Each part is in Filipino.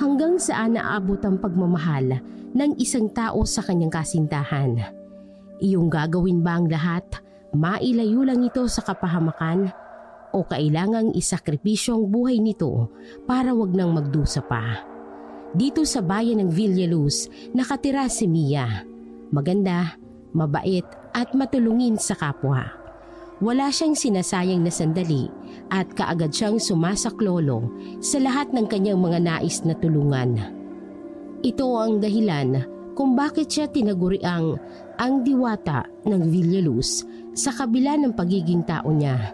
hanggang saan naabot ang pagmamahal ng isang tao sa kanyang kasintahan. Iyong gagawin ba ang lahat? Mailayo lang ito sa kapahamakan? O kailangang isakripisyo ang buhay nito para wag nang magdusa pa? Dito sa bayan ng Villaluz, nakatira si Mia. Maganda, mabait at matulungin sa kapwa. Wala siyang sinasayang na sandali at kaagad siyang sumasaklolo sa lahat ng kanyang mga nais na tulungan. Ito ang dahilan kung bakit siya tinaguriang ang diwata ng Villaluz sa kabila ng pagiging tao niya.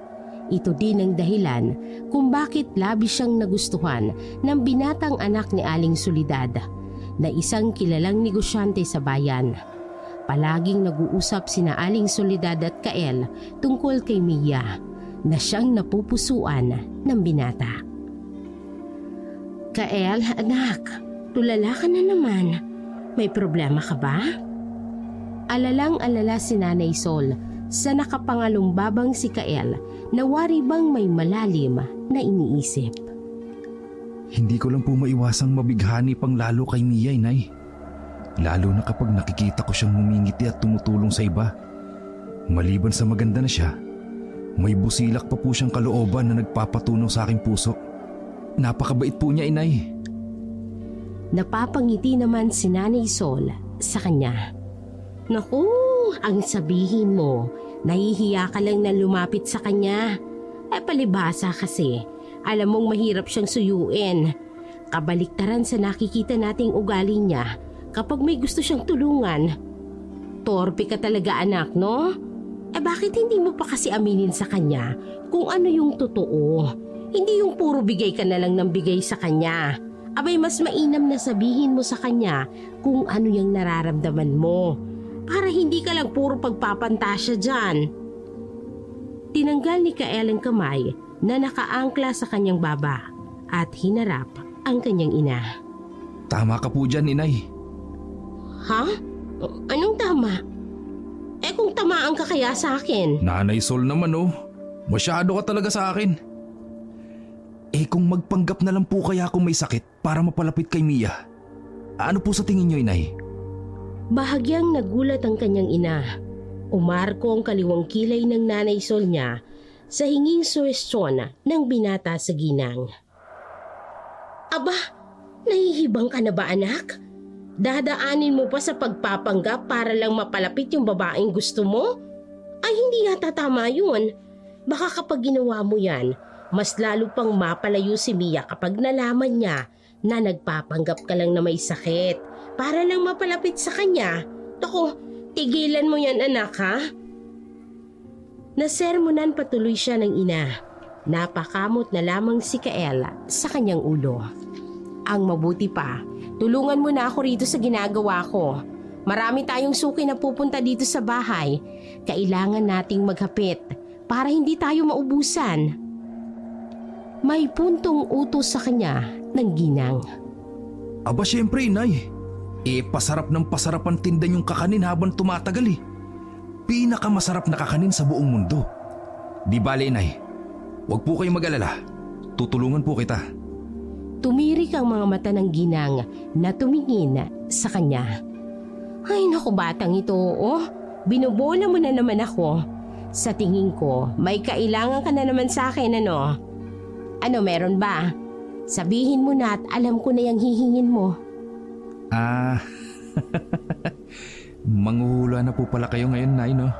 Ito din ang dahilan kung bakit labis siyang nagustuhan ng binatang anak ni Aling Soledad na isang kilalang negosyante sa bayan. Palaging nag-uusap sina Aling Soledad at Kael tungkol kay Mia na siyang napupusuan ng binata. Kael, anak, tulala ka na naman. May problema ka ba? Alalang-alala si Nanay Sol sa nakapangalumbabang si Kael na wari bang may malalim na iniisip. Hindi ko lang po maiwasang mabighani pang lalo kay Mia, Inay. Lalo na kapag nakikita ko siyang ngumingiti at tumutulong sa iba. Maliban sa maganda na siya, may busilak pa po siyang kalooban na nagpapatunaw sa aking puso. Napakabait po niya, Inay. Napapangiti naman si Nanay Sol sa kanya. Naku, ang sabihin mo, nahihiya ka lang na lumapit sa kanya. Palibhasa kasi, alam mong mahirap siyang suyuin. Kabaliktaran sa nakikita nating ugali niya kapag may gusto siyang tulungan. Torpe ka talaga, anak, no? Bakit hindi mo pa kasi aminin sa kanya kung ano yung totoo? Hindi yung puro bigay ka na lang ng bigay sa kanya. Abay, mas mainam na sabihin mo sa kanya kung ano yung nararamdaman mo. Para hindi ka lang puro pagpapantasya dyan. Tinanggal ni Kael ang kamay na nakaangkla sa kanyang baba at hinarap ang kanyang ina. Tama ka po dyan, Inay. Ha? Anong tama? Kung tamaan ka kaya sa akin? Nanay Sol naman, oh. Masyado ka talaga sa akin. Kung magpanggap na lang po kaya akong may sakit para mapalapit kay Mia, ano po sa tingin niyo, Inay? Bahagyang nagulat ang kanyang ina. Umarko ang kaliwang kilay ng Nanay Sol niya sa hinging suwestyon ng binata sa ginang. Aba, nahihibang ka na ba, anak? Dadaanin mo pa sa pagpapanggap para lang mapalapit yung babaeng gusto mo? Ay, hindi yata tama yun. Baka kapag ginawa mo yan, mas lalo pang mapalayo si Mia kapag nalaman niya na nagpapanggap ka lang na may sakit para lang mapalapit sa kanya. Naku, tigilan mo yan, anak, ha? Nasermonan patuloy siya ng ina. Napakamot na lamang si Kael sa kanyang ulo. Ang mabuti pa, tulungan mo na ako rito sa ginagawa ko. Marami tayong suki na pupunta dito sa bahay. Kailangan nating maghapit para hindi tayo maubusan. May puntong utos sa kanya ng ginang. Aba, syempre, Inay. Pasarap ng pasarap ang tinda niyong kakanin habang tumatagal, eh. Pinakamasarap na kakanin sa buong mundo. Di bale, Inay. Huwag po kayong mag-alala. Tutulungan po kita. Tumirik ang mga mata ng ginang na tumingin sa kanya. Ay naku, batang ito, oh. Binubola mo na naman ako. Sa tingin ko, may kailangan ka na naman sa akin, ano? Ano, meron ba? Sabihin mo na at alam ko na yung hihingin mo. Manghuhula na po pala kayo ngayon, Nay, no?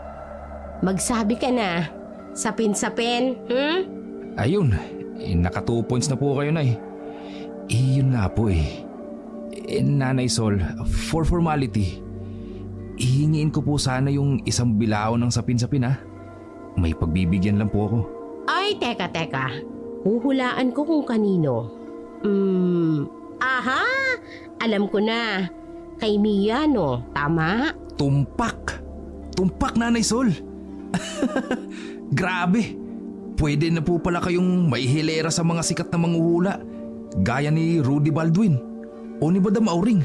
Magsabi ka na. Sapin-sapin, Ayun, naka 2 points na po kayo, Nay. Yun nga po, Nanay Sol, for formality, hihingiin ko po sana yung isang bilao ng sapin-sapin, ha? May pagbibigyan lang po ako. Ay, teka. Huhulaan ko kung kanino. Aha! Alam ko na. Kay Mia, no? Tama? Tumpak! Tumpak, Nanay Sol! Grabe! Pwede na po pala kayong maihilera sa mga sikat na manghuhula, gaya ni Rudy Baldwin o ni Madam Auring.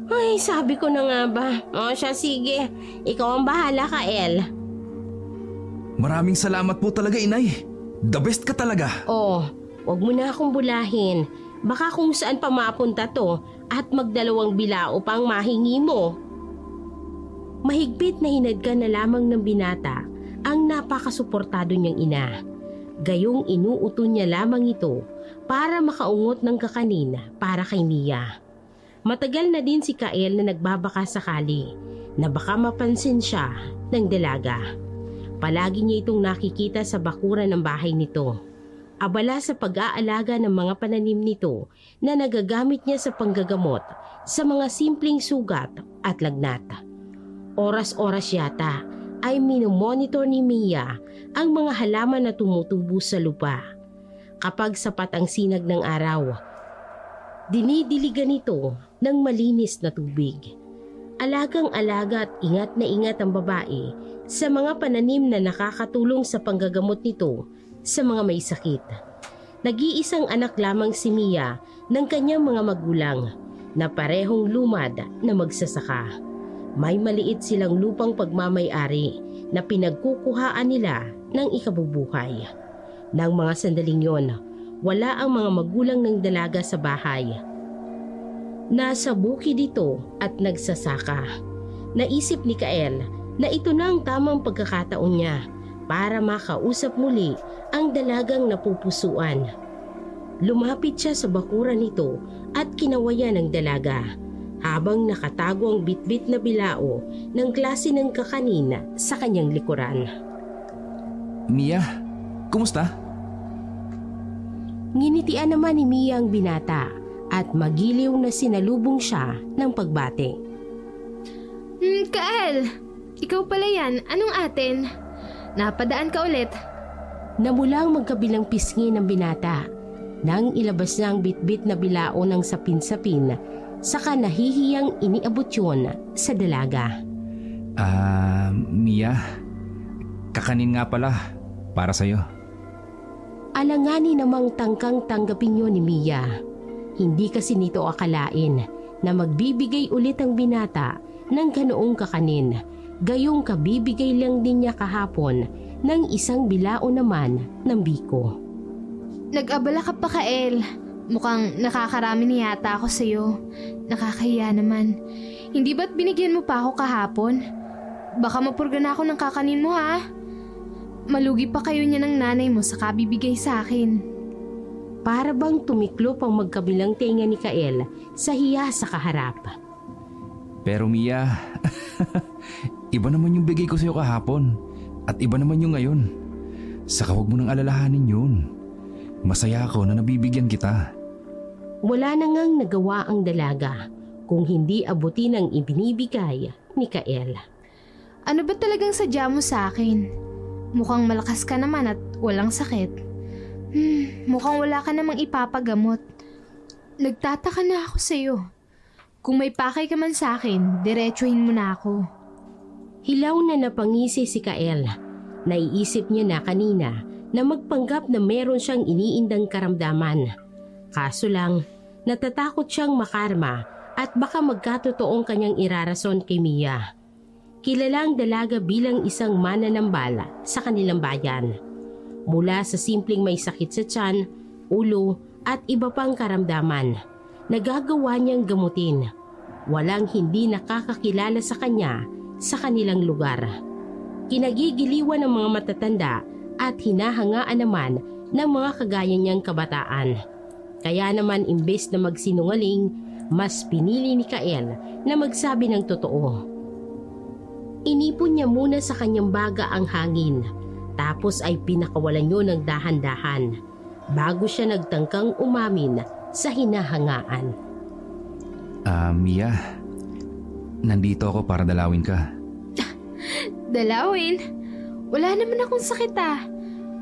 Ay, sabi ko na nga ba. O siya, sige. Ikaw ang bahala, Kael. Maraming salamat po talaga, Inay. The best ka talaga. Oh, wag mo na akong bulahin. Baka kung saan pa mapunta to at magdalawang bilao pang mahingi mo. Mahigpit na hinadgan na lamang ng binata ang napakasuportado niyang ina. Gayong inuuto niya lamang ito para makaungot ng kakanin para kay Mia. Matagal na din si Kael na nagbabaka sakali na baka mapansin siya ng dalaga. Palagi niya itong nakikita sa bakuran ng bahay nito. Abala sa pag-aalaga ng mga pananim nito na nagagamit niya sa panggagamot sa mga simpleng sugat at lagnat. Oras-oras yata ay minomonitor ni Mia ang mga halaman na tumutubo sa lupa. Kapag sapat ang sinag ng araw, dinidiligan ito ng malinis na tubig. Alagang-alaga at ingat na ingat ang babae sa mga pananim na nakakatulong sa panggagamot nito sa mga may sakit. Nag-iisang anak lamang si Mia ng kanyang mga magulang na parehong lumad na magsasaka. May maliit silang lupang pagmamay-ari na pinagkukuhaan nila ng ikabubuhay. Nang mga sandaling yon, wala ang mga magulang ng dalaga sa bahay. Nasa bukid ito at nagsasaka. Naisip ni Kael na ito na ang tamang pagkakataon niya para makausap muli ang dalagang napupusuan. Lumapit siya sa bakuran nito at kinawayan ng dalaga habang nakatago ang bitbit na bilao ng klase ng kakanin sa kanyang likuran. Mia, kumusta? Nginitian naman ni Mia ang binata at magiliw na sinalubong siya ng pagbate. Kael, ikaw pala yan. Anong atin? Napadaan ka ulit. Namulang magkabilang pisngi ng binata nang ilabas niya ang bitbit na bilao ng sapin-sapin, saka nahihiyang iniabot yun sa dalaga. Mia, kakanin nga pala para sa'yo. Alanganin namang tangkang tanggapin yun ni Mia. Hindi kasi nito akalain na magbibigay ulit ang binata ng ganoong kakanin. Gayong kabibigay lang din niya kahapon ng isang bilao naman ng biko. Nag-abala ka pa, Kael. Mukhang nakakarami na yata ako sa'yo. Nakakahiya naman. Hindi ba't binigyan mo pa ako kahapon? Baka mapurga na ako ng kakanin mo, ha? Malugi pa kayo niya ng nanay mo sa kabibigay sa akin. Para bang tumiklop ang magkabilang tenga ni Kael sa hiya sa kaharap. Pero Mia, iba naman yung bigay ko sa'yo kahapon at iba naman yung ngayon. Saka huwag mo nang alalahanin yun. Masaya ako na nabibigyan kita. Wala na ngang nagawa ang dalaga kung hindi abutin ang ibinibigay ni Kael. Ano ba talagang sadya mo sa akin? Mukhang malakas ka naman at walang sakit. Mukhang wala ka namang ipapagamot. Nagtataka na ako sa'yo. Kung may pakay ka man sa akin, diretsuhin mo na ako. Hilaw na napangisi si Kael. Naiisip niya na kanina na magpanggap na meron siyang iniindang karamdaman. Kaso lang, natatakot siyang makarma at baka magkatotoong kanyang irarason kay Mia. Kilalang dalaga bilang isang mananambala sa kanilang bayan. Mula sa simpleng may sakit sa tiyan, ulo at iba pang karamdaman, nagagawa niyang gamutin. Walang hindi nakakakilala sa kanya sa kanilang lugar. Kinagigiliwan ng mga matatanda at hinahangaan naman ng mga kagaya niyang kabataan. Kaya naman imbes na magsinungaling, mas pinili ni Kael na magsabi ng totoo. Inipon niya muna sa kanyang baga ang hangin. Tapos ay pinakawalan niyo ng dahan-dahan bago siya nagtangkang umamin sa hinahangaan. Mia, nandito ako para dalawin ka. Dalawin? Wala naman akong sakit, ah.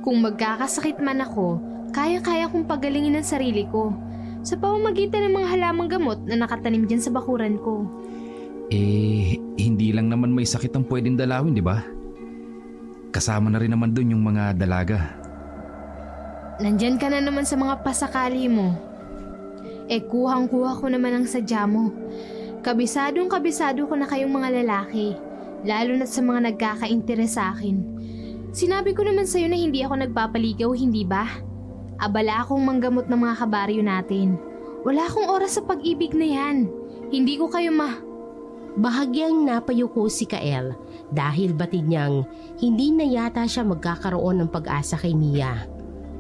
Kung magkakasakit man ako, kaya-kaya kong pagalingin ang sarili ko sa pamamagitan ng mga halamang gamot na nakatanim dyan sa bakuran ko. Hindi lang naman may sakit ang pwedeng dalawin, di ba? Kasama na rin naman dun yung mga dalaga. Nandyan ka na naman sa mga pasakali mo. Kuhang-kuha ko naman ang sadya mo. Kabisadong-kabisado ko na kayong mga lalaki, lalo na sa mga nagkaka-interes sa akin. Sinabi ko naman sa'yo na hindi ako nagpapaligaw, hindi ba? Abala akong manggamot ng mga kabaryo natin. Wala akong oras sa pag-ibig na yan. Hindi ko kayo Bahagyang napayuko si Kael dahil batid niyang hindi na yata siya magkakaroon ng pag-asa kay Mia.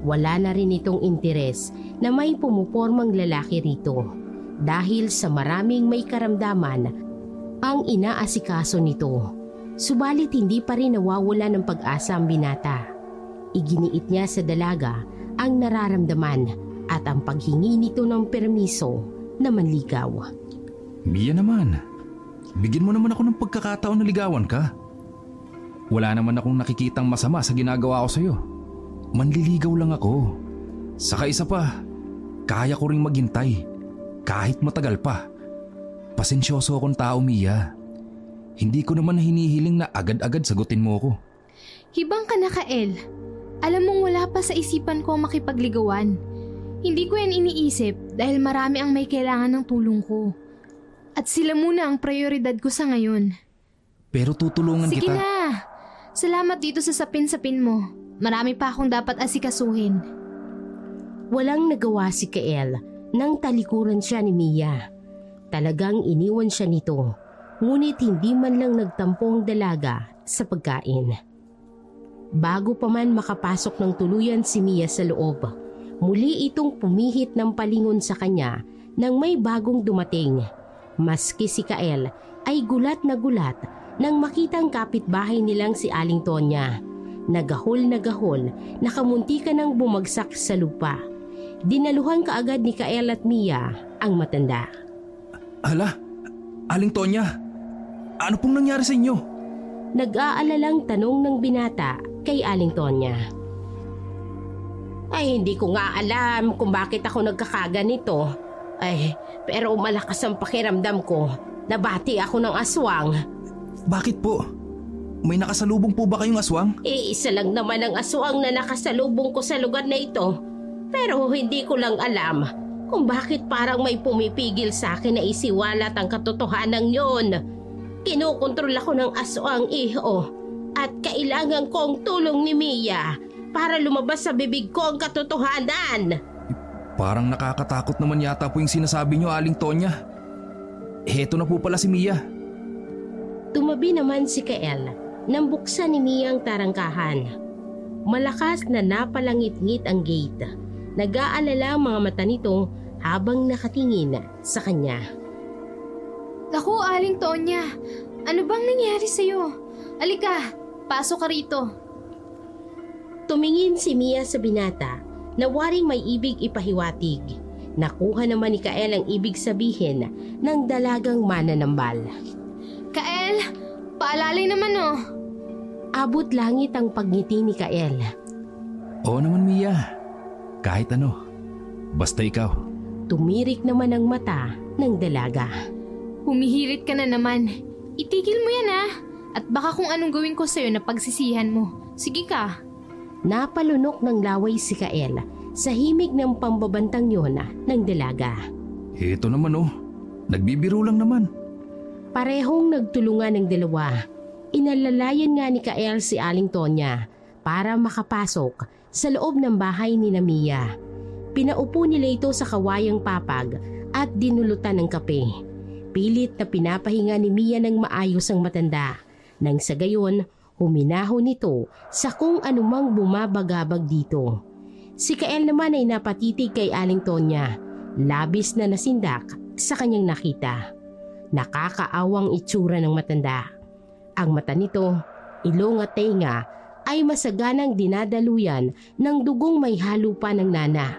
Wala na rin itong interes na may pumupormang lalaki rito dahil sa maraming may karamdaman ang inaasikaso nito. Subalit hindi pa rin nawawala ng pag-asa ang binata. Iginiit niya sa dalaga ang nararamdaman at ang paghingi nito ng permiso na manligaw. Mia naman, bigyan mo naman ako ng pagkakataon na ligawan ka. Wala naman akong nakikitang masama sa ginagawa ko sa'yo. Manliligaw lang ako. Saka isa pa, kaya ko ring maghintay kahit matagal pa. Pasensyoso akong tao, Mia. Hindi ko naman hinihiling na agad-agad sagutin mo ako. Hibang ka na, Kael. Alam mong wala pa sa isipan ko ang makipagligawan. Hindi ko yan iniisip dahil marami ang may kailangan ng tulong ko. At sila muna ang prioridad ko sa ngayon. Pero tutulungan Sige kita. na! Salamat dito sa sapin-sapin mo. Marami pa akong dapat asikasuhin. Walang nagawa si Kael nang talikuran siya ni Mia. Talagang iniwan siya nito, ngunit hindi man lang nagtampo ang dalaga sa pagkain. Bago pa man makapasok ng tuluyan si Mia sa loob, muli itong pumihit ng palingon sa kanya nang may bagong dumating. Maski si Kael ay gulat nang makitang kapitbahay nilang si Aling Tonya. Nagahol na kamuntikan ng bumagsak sa lupa. Dinaluhan kaagad ni Kael at Mia ang matanda. Hala, Aling Tonya, ano pong nangyari sa inyo? Nag-aalalang tanong ng binata kay Aling Tonya. Ay, hindi ko nga alam kung bakit ako nagkakaganito. Ay, pero malakas ang pakiramdam ko. Nabati ako ng aswang. Bakit po? May nakasalubong po ba kayong aswang? Isa lang naman ang aswang na nakasalubong ko sa lugar na ito. Pero hindi ko lang alam kung bakit parang may pumipigil sa akin na isiwalat ang katotohanan yon. Kinukontrol ako ng aswang, iho. At kailangan ko ang tulong ni Mia para lumabas sa bibig ko ang katotohanan. Parang nakakatakot naman yata po yung sinasabi nyo, Aling Tonya. Heto na po pala si Mia. Tumabi naman si Kael nang buksan ni Mia ang tarangkahan. Malakas na napalangit-ngit ang gate. Nag-aalala ang mga mata nito habang nakatingin sa kanya. Naku, Aling Tonya. Ano bang nangyari sa'yo? Alika, pasok ka rito. Tumingin si Mia sa binata na waring may ibig ipahiwatig. Nakuha naman ni Kael ang ibig sabihin ng dalagang mananambal. Kael, paalalay naman oh. Abot langit ang pagngiti ni Kael. Oo naman, Mia. Kahit ano. Basta ikaw. Tumirik naman ang mata ng dalaga. Humihirit ka na naman. Itigil mo yan ah. At baka kung anong gawin ko sa'yo na pagsisihan mo. Sige ka. Napalunok ng laway si Kael sa himig ng pambabantang yon ng dalaga. Heto naman oh. Nagbibiro lang naman. Parehong nagtulungan ng dalawa. Inalalayan nga ni Kael si Aling Tonya para makapasok sa loob ng bahay ni Mia. Pinaupo nila ito sa kawayang papag at dinulutan ng kape. Pilit na pinapahinga ni Mia ng maayos ang matanda. Nang sa gayon, huminahon nito sa kung anumang bumabagabag dito. Si Kael naman ay napatitig kay Aling Tonya. Labis na nasindak sa kanyang nakita. Nakakaawang itsura ng matanda. Ang mata nito, ilong at tenga ay masaganang dinadaluyan ng dugong may halo pa ng nana.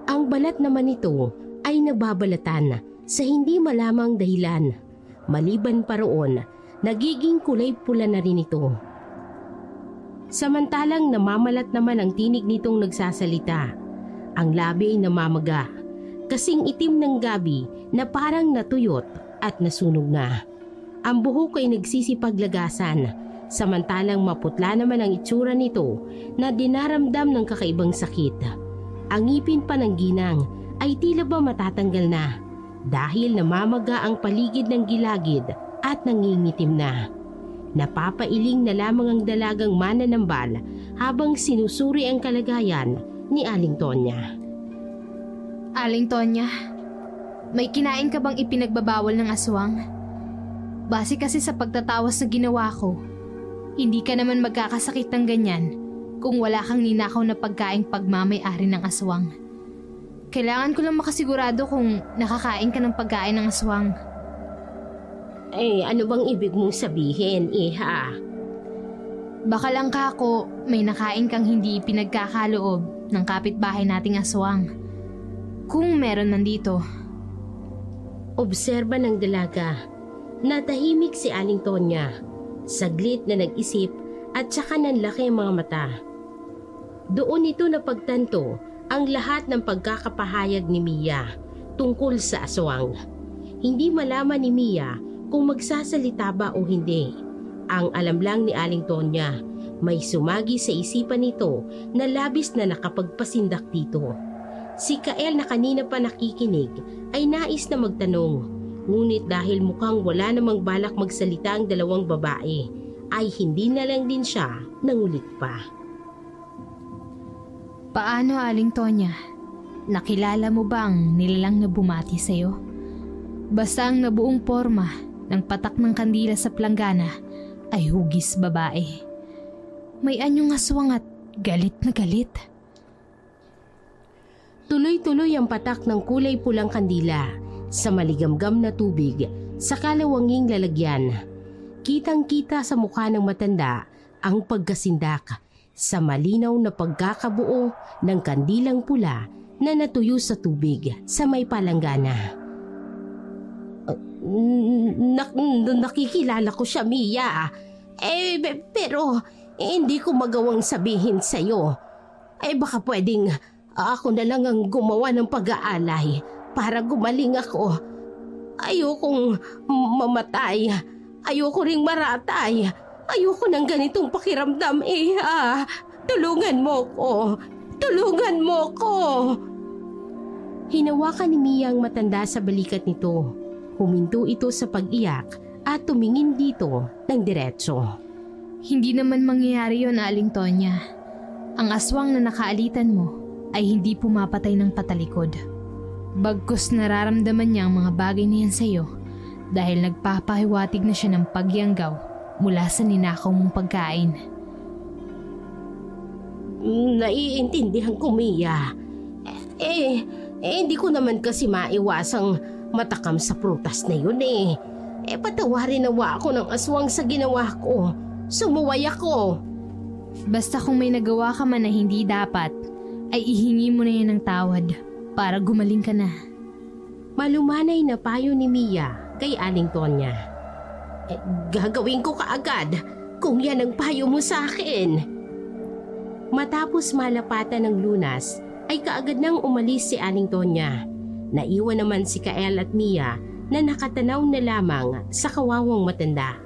Ang balat naman nito ay nagbabalatan sa hindi malamang dahilan. Maliban pa roon, nagiging kulay pula na rin ito. Samantalang namamalat naman ang tinig nitong nagsasalita. Ang labi ay namamaga, kasing itim ng gabi na parang natuyot at nasunog na. Ang buhok ay nagsisipaglagasan, samantalang maputla naman ang itsura nito na dinaramdam ng kakaibang sakit. Ang ngipin pa ng ginang ay tila ba matatanggal na dahil namamaga ang paligid ng gilagid at nangingitim na. Napapailing na lamang ang dalagang mananambal habang sinusuri ang kalagayan ni Aling Tonya. Aling Tonya, may kinain ka bang ipinagbabawal ng aswang? Base kasi sa pagtatawas na ginawa ko, hindi ka naman magkakasakit ng ganyan kung wala kang ninakaw na pagkaing pagmamay-ari ng aswang. Kailangan ko lang makasigurado kung nakakain ka ng pagkain ng aswang. Ano bang ibig mong sabihin, Iha? Baka lang kako, may nakain kang hindi pinagkakaloob ng kapitbahay nating aswang. Kung meron man dito. Obserba ng dalaga. Natahimik si Aling Tonya. Saglit na nag-isip at saka nanlaki ang mga mata. Doon ito napagtanto ang lahat ng pagkakapahayag ni Mia tungkol sa aswang. Hindi malaman ni Mia kung magsasalita ba o hindi. Ang alam lang ni Aling Tonya, may sumagi sa isipan nito na labis na nakapagpasindak dito. Si Kael na kanina pa nakikinig ay nais na magtanong, ngunit dahil mukhang wala namang balak magsalita ang dalawang babae, ay hindi na lang din siya nangulit pa. Paano, Aling Tonya? Nakilala mo bang nilalang na bumati sa'yo? Basta ang nabuong porma ng patak ng kandila sa planggana ay hugis babae. May anyong aswang at galit na galit. Tuloy-tuloy ang patak ng kulay pulang kandila sa maligamgam na tubig sa kalawanging lalagyan. Kitang-kita sa mukha ng matanda ang pagkasindak sa malinaw na pagkakabuo ng kandilang pula na natuyo sa tubig sa may palanggana. Nakikilala ko siya, Mia. Pero hindi ko magawang sabihin sa'yo. Baka pwedeng ako na lang ang gumawa ng pag-aalay para gumaling ako. Ayokong mamatay. Ayoko ring maratay. Ayoko ng ganitong pakiramdam, Iha. Tulungan mo ko. Tulungan mo ko. Hinawakan ni Mia ang matanda sa balikat nito. Huminto ito sa pag-iyak at tumingin dito ng diretso. Hindi naman mangyayari yon, Aling Tonya. Ang aswang na nakaalitan mo ay hindi pumapatay ng patalikod. Bagkus nararamdaman niya ang mga bagay na yan sa'yo dahil nagpapahiwatig na siya ng pagyanggaw mula sa ninakaw mong pagkain. Naiintindihan ko, Mia. Hindi ko naman kasi maiwasang matakam sa prutas na yun eh. Patawarin nawa ako ng aswang sa ginawa ko. Sumuway ako. Basta kung may nagawa ka man na hindi dapat, ay ihingi mo na yan ng tawad para gumaling ka na. Malumanay na payo ni Mia kay Aling Tonya. Gagawin ko kaagad kung yan ang payo mo sa akin. Matapos malapatan ng lunas, ay kaagad nang umalis si Aling Tonya. Naiwan naman si Kael at Mia na nakatanaw na lamang sa kawawang matanda.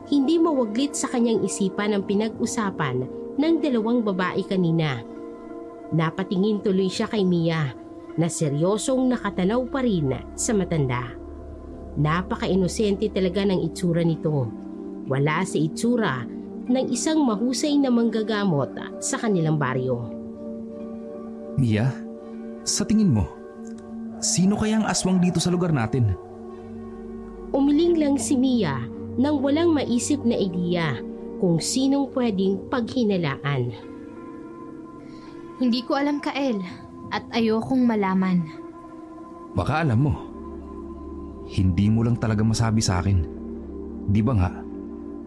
Hindi mawaglit sa kanyang isipan ang pinag-usapan ng dalawang babae kanina. Napatingin tuloy siya kay Mia na seryosong nakatanaw pa rin sa matanda. Napaka-inosente talaga ng itsura nito. Wala sa itsura ng isang mahusay na manggagamot sa kanilang baryo. Mia, sa tingin mo, sino kaya ang aswang dito sa lugar natin? Umiling lang si Mia nang walang maisip na ideya kung sinong pwedeng paghinalaan. Hindi ko alam, Kael, at ayokong malaman. Baka alam mo. Hindi mo lang talaga masabi sa akin. Di ba nga,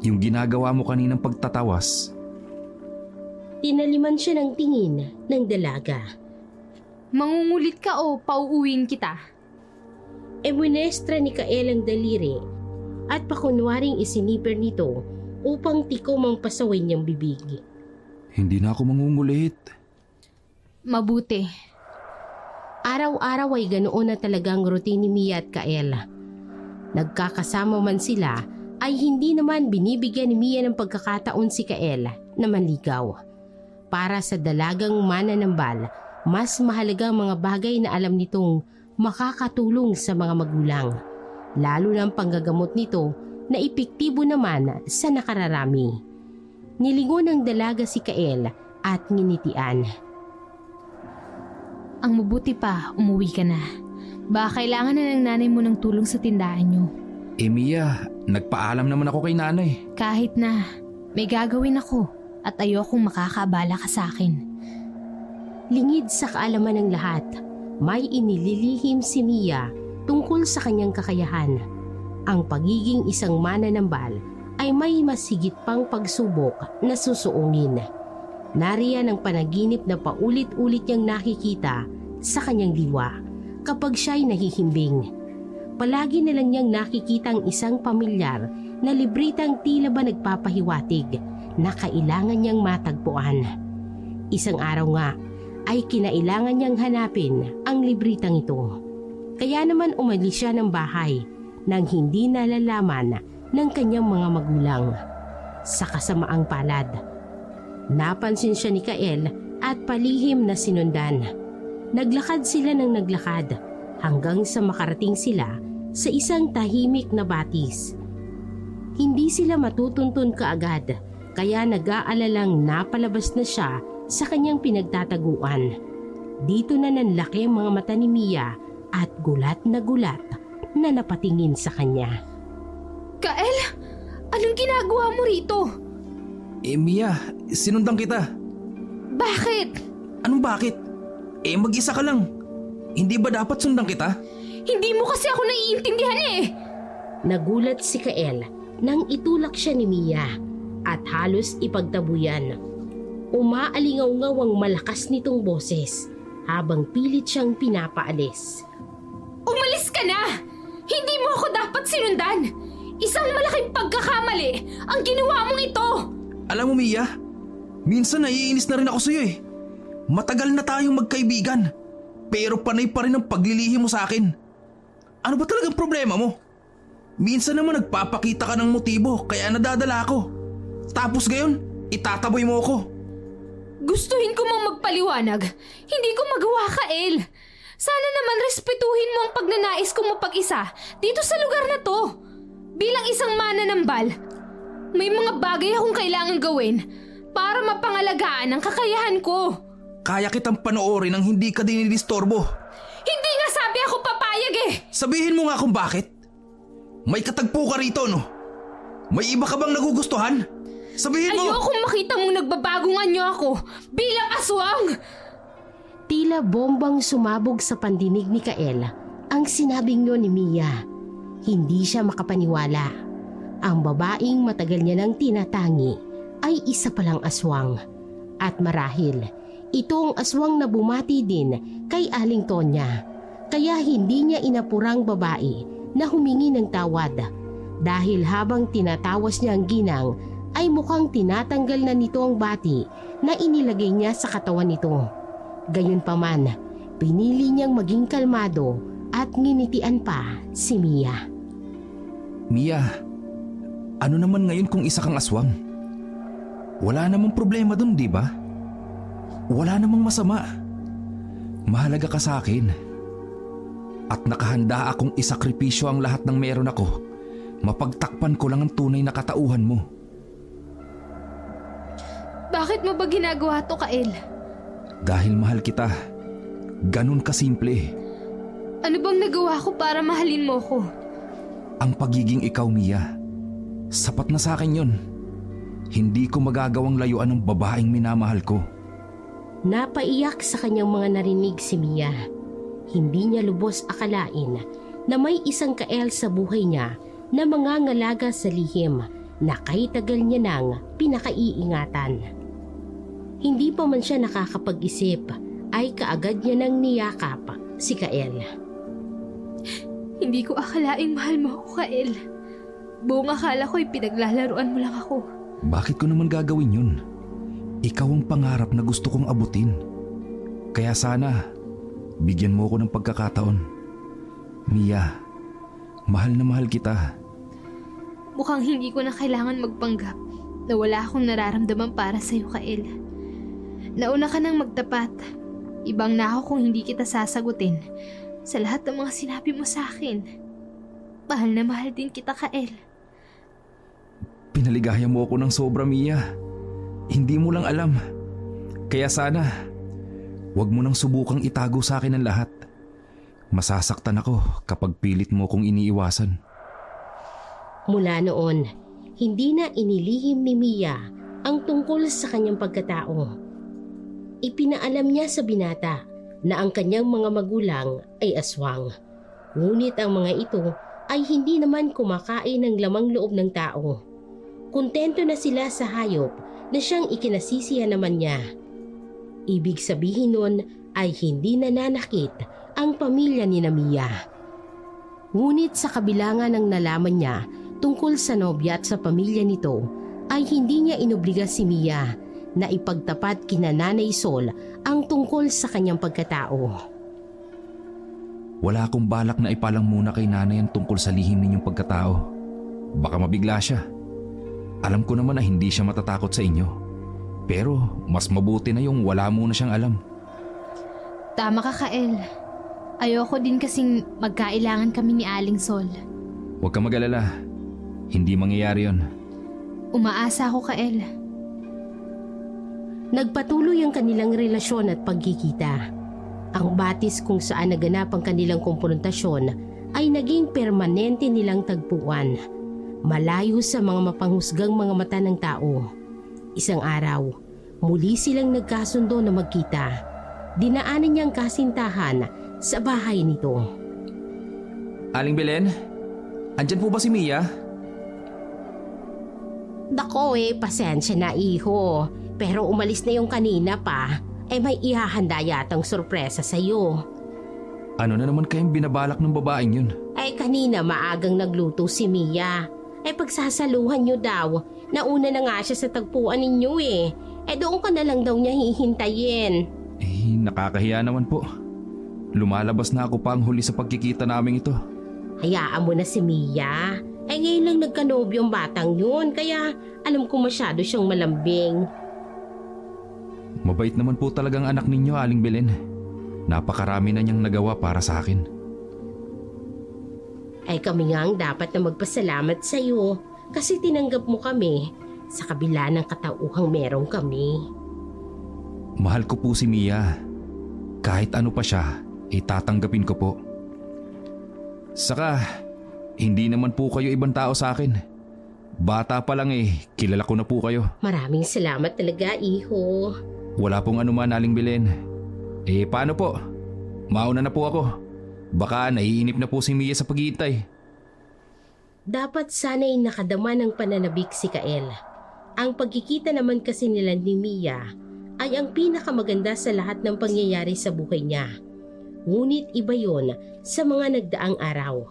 yung ginagawa mo kaninang pagtatawas? Tinaliman siya ng tingin ng dalaga. Mangungulit ka o pauuwin kita? Emunestra ni Kael ang daliri at pakunwaring isiniper nito upang tikom ang pasaway niyang bibig. Hindi na ako mangungulit. Mabuti. Araw-araw ay ganoon na talagang routine ni Mia at Kael. Nagkakasama man sila ay hindi naman binibigyan ni Mia ng pagkakataon si Kael na manligaw. Para sa dalagang mananambal, mas mahalaga ang mga bagay na alam nitong makakatulong sa mga magulang. Lalo na ang panggagamot nito na epektibo naman sa nakararami. Nilingon ng dalaga si Kael at nginitian. Ang mabuti pa, umuwi ka na. Baka kailangan na ng nanay mo ng tulong sa tindahan niyo. Mia, nagpaalam naman ako kay nanay. Kahit na, may gagawin ako at ayokong makakabala ka sa akin. Lingid sa kaalaman ng lahat, may inililihim si Mia tungkol sa kanyang kakayahan. Ang pagiging isang mananambal ay may masigit pang pagsubok na susuungin. Nariyan ang panaginip na paulit-ulit niyang nakikita sa kanyang diwa kapag siya'y nahihimbing. Palagi na lang niyang nakikita ang isang pamilyar na libritang tila ba nagpapahiwatig na kailangan niyang matagpuan. Isang araw nga ay kinailangan niyang hanapin ang libritang ito. Kaya naman umalis siya ng bahay nang hindi nalalaman ng kanyang mga magulang. Sa kasamaang palad, napansin siya ni Kael at palihim na sinundan. Naglakad sila ng naglakad hanggang sa makarating sila sa isang tahimik na batis. Hindi sila matutuntun kaagad kaya nag-aalalang napalabas na siya sa kanyang pinagtataguan. Dito na nanlaki ang mga mata ni Mia at gulat na napatingin sa kanya. Kael, anong ginagawa mo rito? Mia, sinundan kita. Bakit? Anong bakit? Mag-isa ka lang. Hindi ba dapat sundan kita? Hindi mo kasi ako naiintindihan eh. Nagulat si Kael nang itulak siya ni Mia at halos ipagtabuyan. Umaalingaw-ngaw ang malakas nitong boses habang pilit siyang pinapaalis. Umalis ka na! Hindi mo ako dapat sinundan! Isang malaking pagkakamali ang ginawa mong ito! Alam mo Mia, minsan naiinis na rin ako sa'yo eh. Matagal na tayong magkaibigan, pero panay pa rin ang paglilihim mo sa akin. Ano ba talagang problema mo? Minsan naman nagpapakita ka ng motibo kaya nadadala ako. Tapos gayon, itataboy mo ako. Gustuhin ko mong magpaliwanag. Hindi ko magawa, Kael. Sana naman respetuhin mo ang pagnanais kong mapag-isa dito sa lugar na to. Bilang isang mananambal, may mga bagay akong kailangan gawin para mapangalagaan ang kakayahan ko. Kaya kitang panoorin nang hindi ka dinidistorbo. Hindi nga sabi ako papayag eh! Sabihin mo nga kung bakit. May katagpo ka rito, no? May iba ka bang nagugustuhan? Sabihin mo! Ayokong makita mong nagbabagong anyo ako bilang aswang! Tila bombang sumabog sa pandinig ni Kael ang sinabing yun ni Mia. Hindi siya makapaniwala. Ang babaeng matagal niya nang tinatangi ay isa palang aswang. At marahil, ito ang aswang na bumati din kay Aling Tonya. Kaya hindi niya inapurang babae na humingi ng tawad. Dahil habang tinatawas niya ang ginang, ay mukhang tinatanggal na nito ang bati na inilagay niya sa katawan nito. Gayunpaman, pinili niyang maging kalmado at nginitian pa si Mia. Mia, ano naman ngayon kung isa kang aswang? Wala namang problema dun, di ba? Wala namang masama. Mahalaga ka sa akin. At nakahanda akong isakripisyo ang lahat ng meron ako. Mapagtakpan ko lang ang tunay na katauhan mo. Bakit mo ba ginagawa to, Kael? Dahil mahal kita. Ganun kasimple. Ano bang nagawa ko para mahalin mo ko? Ang pagiging ikaw, Mia. Sapat na sa akin yun. Hindi ko magagawang layuan ng babaeng minamahal ko. Napaiyak sa kanyang mga narinig si Mia. Hindi niya lubos akalain na may isang Kael sa buhay niya na mangangalaga sa lihim na kay tagal niya nang pinakaiingatan. Hindi pa man siya nakakapag-isip ay kaagad niya nang niyakap si Kael. Hindi ko akalaing mahal mo ako, Kael. Buong akala ko'y pinaglalaruan mo lang ako. Bakit ko naman gagawin yun? Ikaw ang pangarap na gusto kong abutin. Kaya sana, bigyan mo ko ng pagkakataon. Mia, mahal na mahal kita. Mukhang hindi ko na kailangan magpanggap na wala akong nararamdaman para sa'yo, Kael. Nauna ka nang magtapat. Ibang na ako kung hindi kita sasagutin sa lahat ng mga sinabi mo sa akin. Mahal na mahal din kita, Kael. Pinaligaya mo ako ng sobra, Mia. Hindi mo lang alam. Kaya sana, Huwag mo nang subukang itago sa akin ang lahat. Masasaktan ako kapag pilit mo kong iniiwasan. Mula noon, hindi na inilihim ni Mia ang tungkol sa kanyang pagkatao. Ipinaalam niya sa binata na ang kanyang mga magulang ay aswang. Ngunit ang mga ito ay hindi naman kumakain ng lamang loob ng tao. Kontento na sila sa hayop na siyang ikinasisihan naman niya. Ibig sabihin nun ay hindi nananakit ang pamilya ni Mia. Ngunit sa kabila nga ng nalaman niya tungkol sa nobya at sa pamilya nito, ay hindi niya inobliga si Mia na ipagtapat kina Nanay Sol ang tungkol sa kanyang pagkatao. Wala akong balak na ipalang muna kay nanay ang tungkol sa lihim ninyong pagkatao. Baka mabigla siya. Alam ko naman na hindi siya matatakot sa inyo. Pero mas mabuti na yung wala muna siyang alam. Tama ka, Kael. Ayoko din kasing magkailangan kami ni Aling Sol. Huwag kang mag-alala. Hindi mangyayari yon. Umaasa ako, Kael. Nagpatuloy ang kanilang relasyon at pagkikita. Ang batis kung saan naganap ang kanilang komprontasyon ay naging permanente nilang tagpuan. Malayo sa mga mapanghusgang mga mata ng tao. Isang araw, muli silang nagkasundo na magkita. Dinaanan niya ang kasintahan sa bahay nito. Aling Belen, andyan po ba si Mia? Dako pasensya na iho. Pero umalis na yung kanina pa. May ihahanda yatang sorpresa sa'yo. Ano na naman kayong binabalak ng babaeng yun? Kanina maagang nagluto si Mia. Pagsasaluhan nyo daw. Nauna na nga siya sa tagpuan ninyo doon ka na lang daw niya hihintayin. Nakakahiya naman po. Lumalabas na ako pa ang huli sa pagkikita naming ito. Hayaan mo na si Mia. Ngayon lang nagkanobyo ang batang yun, kaya alam ko masyado siyang malambing. Mabait naman po talagang anak ninyo, Aling Belen. Napakarami na niyang nagawa para sa akin. Kami nga ang dapat na magpasalamat sa iyo kasi tinanggap mo kami sa kabila ng katauhang meron kami. Mahal ko po si Mia. Kahit ano pa siya, tatanggapin ko po. Saka, hindi naman po kayo ibang tao sa akin. Bata pa lang kilala ko na po kayo. Maraming salamat talaga, iho. Wala pong anuman, Aling Belen. Paano po? Mauna na po ako. Baka naiinip na po si Mia sa paghihintay. Dapat sana'y nakadama ng pananabik si Kael. Ang pagkikita naman kasi nila ni Mia ay ang pinakamaganda sa lahat ng pangyayari sa buhay niya. Ngunit iba yon sa mga nagdaang araw.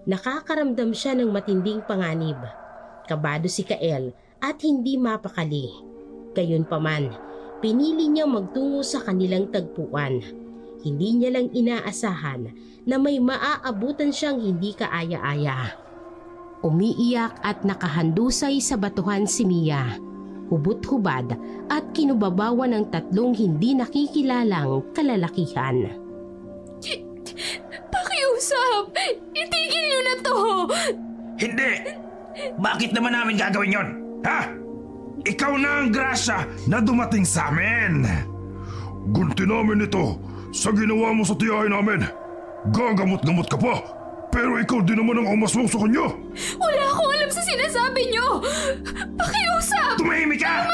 Nakakaramdam siya ng matinding panganib. Kabado si Kael at hindi mapakali. Gayunpaman, pinili niyang magtungo sa kanilang tagpuan. Hindi niya lang inaasahan na may maaabutan siyang hindi kaaya-aya. Umiiyak at nakahandusay sa batuhan si Mia. Hubot-hubad at kinubabawan ng tatlong hindi nakikilalang kalalakihan. Pakiusap! Itigil niyo na to! Hindi! Bakit naman namin gagawin yon? Ha? Ikaw na ang grasya na dumating sa amin! Gunti namin ito sa ginawa mo sa tiyahin namin. Gagamot-gamot ka pa, pero ikaw din naman ang umaswang sa kanya. Wala akong alam sa sinasabi niyo! Pakiusap! Tumahimik ka!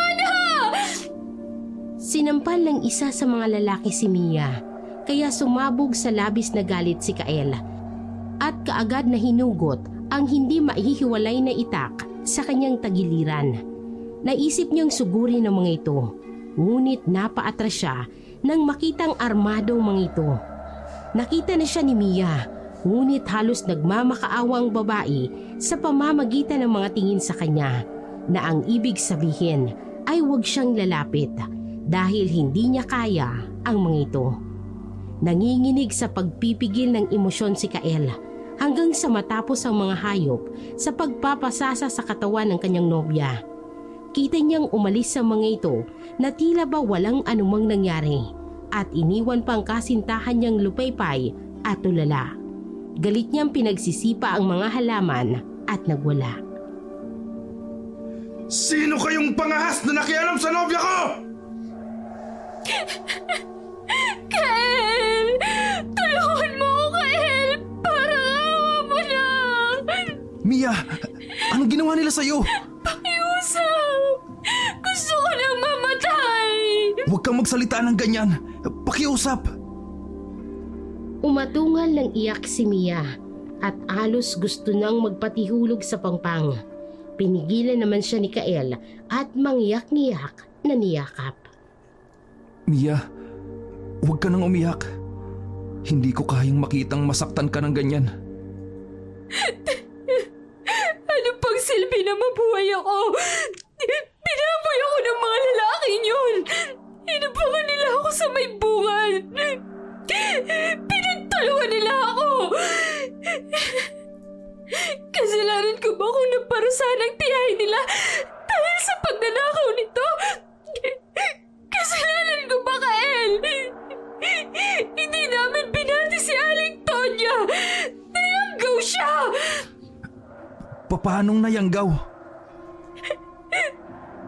Sinampal ng isa sa mga lalaki si Mia, kaya sumabog sa labis na galit si Kael. At kaagad na hinugot ang hindi maihiwalay na itak sa kanyang tagiliran. Naisip niyang sugurin ang mga ito, ngunit napaatras siya nang makitang armadong mga ito. Nakita na siya ni Mia, ngunit halos nagmamakaawang babae sa pamamagitan ng mga tingin sa kanya na ang ibig sabihin ay huwag siyang lalapit dahil hindi niya kaya ang mga ito. Nanginginig sa pagpipigil ng emosyon si Kael hanggang sa matapos ang mga hayop sa pagpapasasa sa katawan ng kanyang nobya. Kita niyang umalis sa mga ito na tila ba walang anumang nangyari at iniwan pang kasintahan niyang lupaypay at tulala. Galit niyang pinagsisipa ang mga halaman at nagwala. Sino kayong pangahas na nakialam sa nobya ko? ginawa nila sa'yo? Pakiusap! Gusto ko nang mamatay! Huwag kang magsalita ng ganyan. Pakiusap. Umatungal ng iyak si Mia at halos gusto nang magpatihulog sa pangpang. Pinigilan naman siya ni Kael at mangyak-ngiyak na niyakap. Mia, huwag ka nang umiyak. Hindi ko kayang makitang masaktan ka ng ganyan. Ano pang silbi na mabuhay ako? Pinaboy ako ng mga lalaking yun! Inabangan nila ako sa may bungal! Pinagtulungan nila ako! Kasalanan ko ba kung naparusahan ang tiyahin nila dahil sa pagnanakaw nito? Kasalanan ko ba, Kael? Hindi namin binati si Aling Tonya! Nayanggaw siya! Paanong nayanggaw?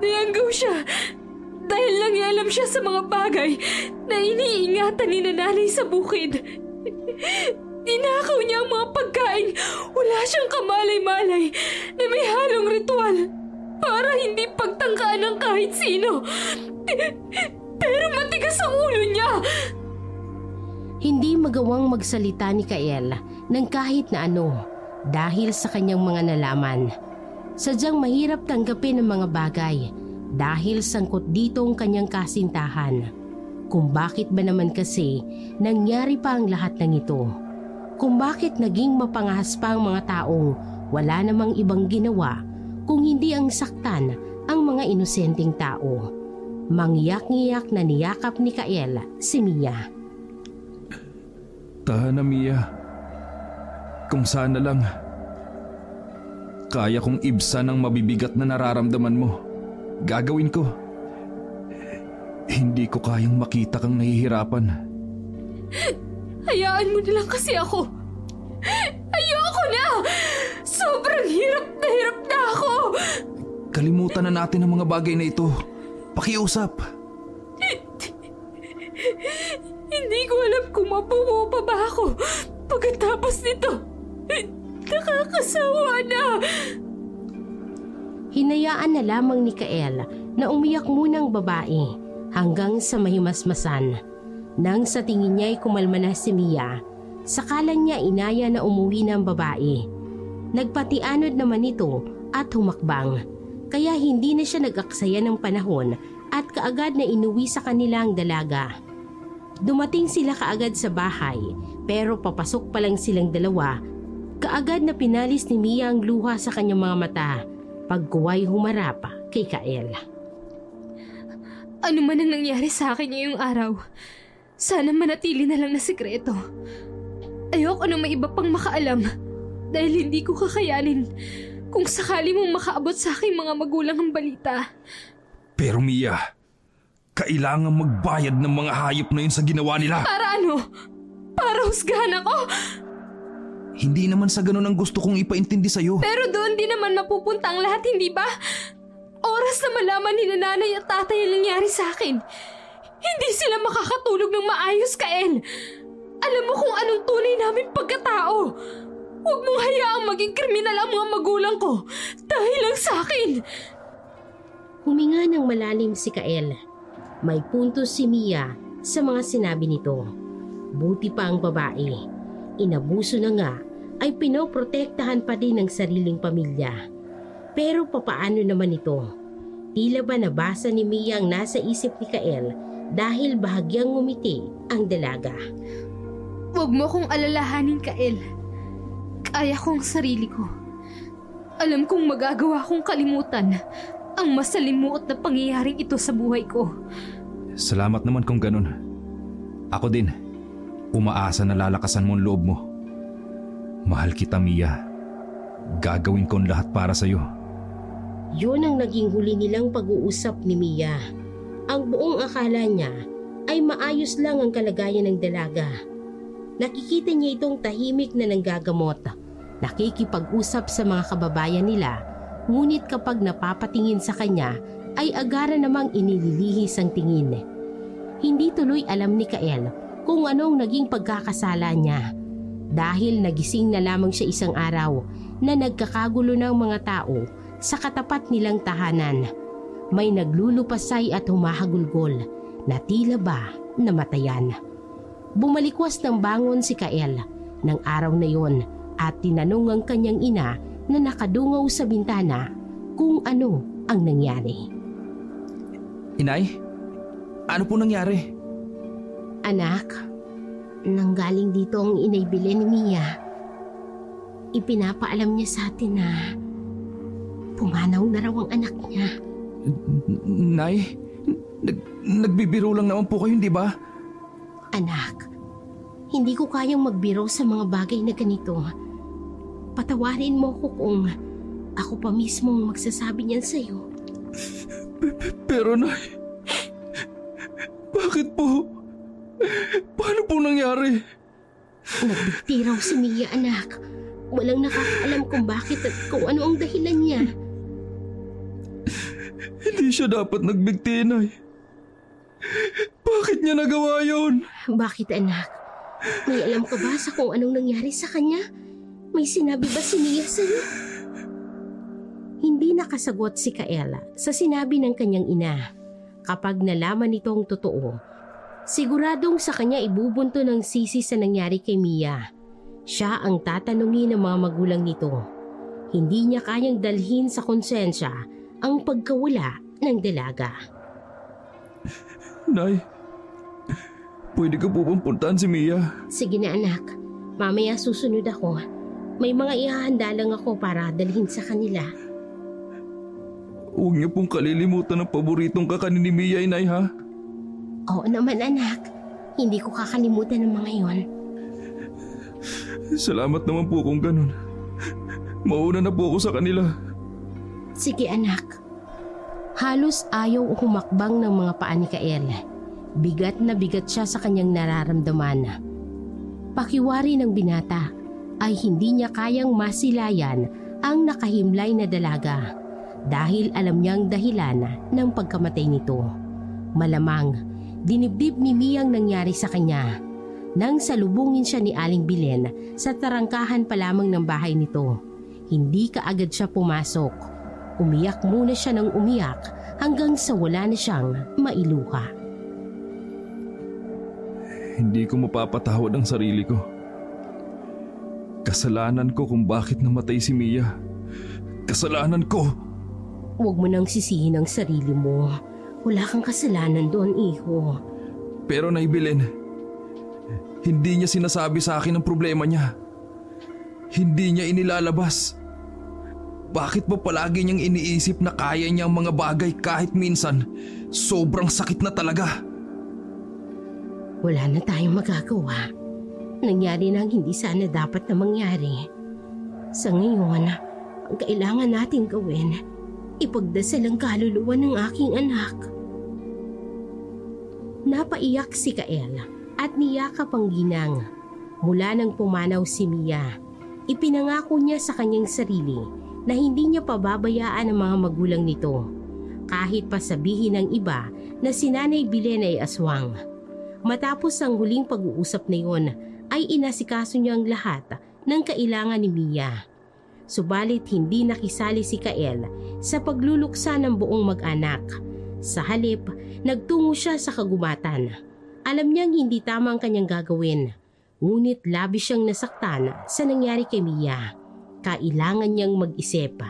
Nayanggaw siya dahil nangialam siya sa mga bagay na iniingatan ni nanay sa bukid. Ninakaw niya ang mga pagkain. Wala siyang kamalay-malay na may halong ritual para hindi pagtangkaan ng kahit sino. Pero matigas ang ulo niya. Hindi magawang magsalita ni Kael ng kahit na ano dahil sa kanyang mga nalaman. Sadyang mahirap tanggapin ang mga bagay dahil sangkot dito ang kanyang kasintahan. Kung bakit ba naman kasi nangyari pa ang lahat ng ito? Kung bakit naging mapangahas pa ang mga taong wala namang ibang ginawa kung hindi ang saktan ang mga inosenteng tao? Mangyak-ngiyak na niyakap ni Kael si Mia. Tahan na, Mia. Kung sana lang kaya kong ibsan ang mabibigat na nararamdaman mo, gagawin ko. Hindi ko kayang makita kang nahihirapan. Hayaan mo na lang kasi ako. Ayoko na! Sobrang hirap na ako! Kalimutan na natin ang mga bagay na ito. Pakiusap. Hindi ko alam kung mabubuo pa ba ako pagkatapos nito. Nakakasawa na! Hinayaan na lamang ni Kael na umiyak muna ang babae hanggang sa mahimasmasan. Nang sa tingin niya ay kumalma na si Mia, sakalang niya inaya na umuwi ng babae. Nagpatianod naman ito at humakbang, kaya hindi na siya nag-aksaya ng panahon at kaagad na inuwi sa kanila ang dalaga. Dumating sila kaagad sa bahay, pero papasok pa lang silang dalawa, kaagad na pinalis ni Mia ang luha sa kanyang mga mata pagkuway humarap kay Kael. Ano man ang nangyari sa akin ngayong araw, sana manatili na lang na sikreto. Ayoko na may iba pang makaalam dahil hindi ko kakayanin kung sakali mong makaabot sa aking mga magulang ang balita. Pero Mia, kailangan magbayad ng mga hayop na yun sa ginawa nila. Para ano? Para husgahan ako? Hindi naman sa ganun ang gusto kong ipaintindi sa'yo. Pero doon din naman mapupunta ang lahat, hindi ba? Oras na malaman ni nanay at tatay ang nangyari sa akin. Hindi sila makakatulog ng maayos, Kael. Alam mo kung anong tunay namin pagkatao. Huwag mong hayaang maging kriminal ang mga magulang ko dahil lang sa akin. Huminga ng malalim si Kael. May punto si Mia sa mga sinabi nito. Buti pa ang babae. Inabuso na nga ay pinoprotektahan pa din ng sariling pamilya. Pero papaano naman ito? Tila ba nabasa ni Mia ang nasa isip ni Kael dahil bahagyang ngumiti ang dalaga. Huwag mo kong alalahanin, Kael. Kaya ko ang sarili ko. Alam kong magagawa kong kalimutan ang masalimuot na pangyayaring ito sa buhay ko. Salamat naman kung ganun. Ako din, umaasa na lalakasan mo ang loob mo. Mahal kita, Mia. Gagawin ko ang lahat para sa'yo. Yun ang naging huli nilang pag-uusap ni Mia. Ang buong akala niya ay maayos lang ang kalagayan ng dalaga. Nakikita niya itong tahimik na nanggagamot, nakikipag-usap sa mga kababayan nila, ngunit kapag napapatingin sa kanya ay agara namang inililihis ang tingin. Hindi tuloy alam ni Kael kung anong naging pagkakasala niya dahil nagising na lamang siya isang araw na nagkakagulo ng mga tao sa katapat nilang tahanan. May naglulupasay at humahagulgol na tila ba namatayan. Bumalikwas ng bangon si Kael ng araw na yon at tinanong ang kanyang ina na nakadungaw sa bintana kung ano ang nangyari. Inay, ano po nangyari? Anak, nanggaling dito ang inay Belen ni Mia. Ipinapaalam niya sa atin na pumanaw na raw ang anak niya. Nay, nagbibiro lang naman po kayo, di ba? Anak, hindi ko kayang magbiro sa mga bagay na ganito. Patawarin mo ko kung ako pa mismo ang magsasabi niyan sa'yo. Pero Nay, bakit po? Paano po nangyari? Nagbigti raw si Mia, anak. Walang nakakaalam kung bakit at kung ano ang dahilan niya. Hindi siya dapat nagbigti, Nay. Bakit niya nagawa yun? Bakit, anak? May alam ka ba sa kung anong nangyari sa kanya? May sinabi ba si Mia sa'yo? Hindi nakasagot si Kaela sa sinabi ng kanyang ina. Kapag nalaman nito ang totoo, siguradong sa kanya ibubunto ng sisi sa nangyari kay Mia. Siya ang tatanungin ng mga magulang nito. Hindi niya kayang dalhin sa konsensya ang pagkawala ng dalaga. Nay, pwede ka po bang puntahan si Mia? Sige na, anak. Mamaya susunod ako. May mga ihahanda lang ako para dalhin sa kanila. Huwag niyo pong kalilimutan ang paboritong kakanin ni Mia, Inay, ha? Oo naman, anak. Hindi ko kakalimutan ng mga yon. Salamat naman po kung ganun. Mauna na po ako sa kanila. Sige, anak. Halos ayaw humakbang ng mga paa ni Kael. Bigat na bigat siya sa kanyang nararamdaman. Pakiwari ng binata ay hindi niya kayang masilayan ang nakahimlay na dalaga dahil alam niyang dahilan ng pagkamatay nito. Malamang dinibdib ni Mia ang nangyari sa kanya nang salubungin siya ni Aling Belen sa tarangkahan pa lamang ng bahay nito. Hindi kaagad siya pumasok. Umiyak muna siya ng umiyak hanggang sa wala na siyang mailuha. Hindi ko mapapatawad ang sarili ko. Kasalanan ko kung bakit namatay si Mia. Kasalanan ko! Huwag mo nang sisihin ang sarili mo. Wala kang kasalanan doon, iho. Pero Nay Belen, hindi niya sinasabi sa akin ang problema niya. Hindi niya inilalabas. Bakit ba palagi niyang iniisip na kaya niya ang mga bagay kahit minsan sobrang sakit na talaga? Wala na tayong magagawa. Nangyari na ang hindi sana dapat na mangyari. Sa ngayon, ang kailangan nating gawin, ipagdasal ang kaluluwa ng aking anak. Napaiyak si Kael at niyakap ang ginang. Mula nang pumanaw si Mia, ipinangako niya sa kanyang sarili na hindi niya pababayaan ang mga magulang nito. Kahit pa sabihin ng iba na si Nanay Belen ay aswang. Matapos ang huling pag-uusap na iyon, ay inasikaso niya ang lahat ng kailangan ni Mia. Subalit hindi nakisali si Kael sa pagluluksa ng buong mag-anak. Sa halip, nagtungo siya sa kagubatan. Alam niyang hindi tama ang kanyang gagawin. Ngunit labis siyang nasaktan sa nangyari kay Mia. Kailangan niyang mag-isip.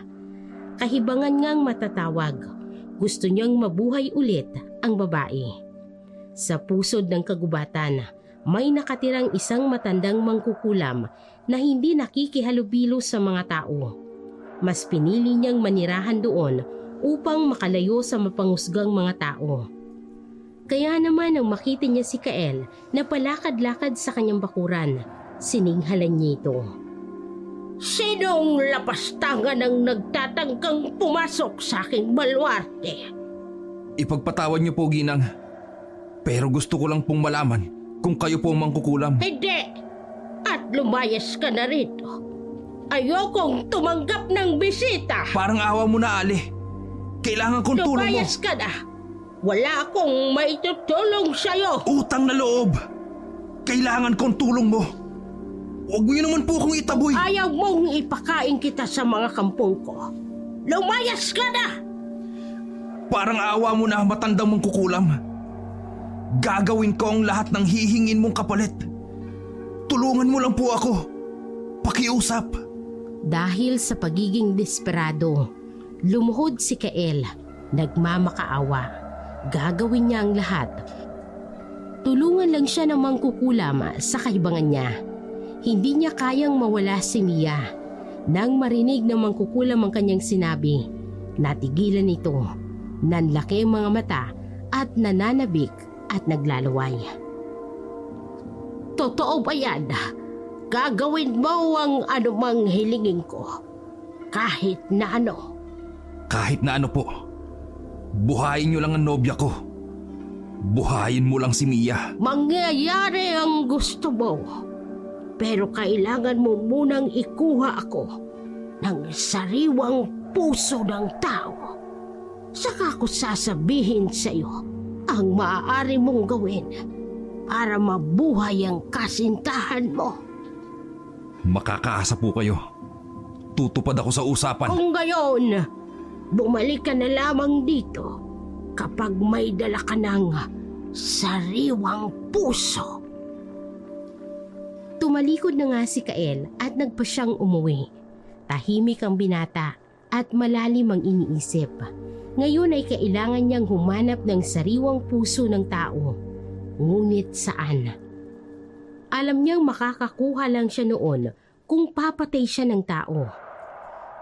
Kahibangan ngang matatawag. Gusto niyang mabuhay ulit ang babae. Sa pusod ng kagubatan, may nakatirang isang matandang mangkukulam na hindi nakikihalubilo sa mga tao. Mas pinili niyang manirahan doon upang makalayo sa mapangusgang mga tao. Kaya naman nang makita niya si Kael na palakad-lakad sa kanyang bakuran, sininghalan niya ito. Sinong lapastangan ang nagtatangkang pumasok sa aking baluarte? Ipagpatawad niyo po, Ginang. Pero gusto ko lang pong malaman kung kayo po ang mangkukulam. Hindi! At lumayas ka na rito. Ayokong tumanggap ng bisita. Parang awa mo na, Ali. Kailangan kong tulong mo. Lumayas ka na. Wala akong maitutulong sa'yo. Utang na loob. Kailangan kong tulong mo. Huwag mo yun naman po akong itaboy. Ayaw mong ipakain kita sa mga kampong ko. Lumayas ka na! Parang awa mo na, matandang mangkukulam. Gagawin ko ang lahat ng hihingin mong kapalit. Tulungan mo lang po ako. Pakiusap. Dahil sa pagiging desperado, lumuhod si Kael, nagmamakaawa. Gagawin niya ang lahat. Tulungan lang siya ng mangkukulam sa kaibangan niya. Hindi niya kayang mawala si Mia. Nang marinig ng mangkukulam ang kanyang sinabi, natigilan ito. Nanlaki ang mga mata at nananabik at naglalaway. Totoo ba yan? Gagawin mo ang anumang hilingin ko. Kahit na ano. Kahit na ano po. Buhayin niyo lang ang nobya ko. Buhayin mo lang si Mia. Mangyayari ang gusto mo. Pero kailangan mo munang ikuha ako ng sariwang puso ng tao. Saka ko sasabihin sa iyo ang maaari mong gawin para mabuhay ang kasintahan mo. Makakaasa po kayo. Tutupad ako sa usapan. Kung gayon, bumalik ka na lamang dito kapag may dala ka ng sariwang puso. Tumalikod na nga si Kael at nagpa siyang umuwi. Tahimik ang binata at malalim ang iniisip. Ngayon ay kailangan niyang humanap ng sariwang puso ng tao. Ngunit saan? Alam niyang makakakuha lang siya noon kung papatay siya ng tao.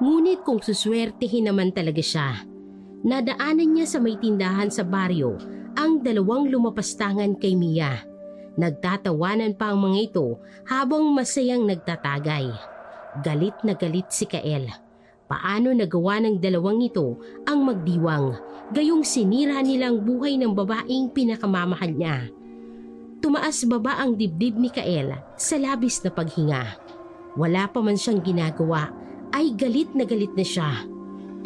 Ngunit kung suswertehin naman talaga siya, nadaanan niya sa may tindahan sa baryo ang dalawang lumapastangan kay Mia. Nagtatawanan pa ang mga ito habang masayang nagtatagay. Galit na galit si Kael. Paano nagawa ng dalawang ito ang magdiwang, gayong sinira nilang buhay ng babaeng pinakamamahal niya. Tumaas baba ang dibdib ni Kael sa labis na paghinga. Wala pa man siyang ginagawa, ay galit na siya.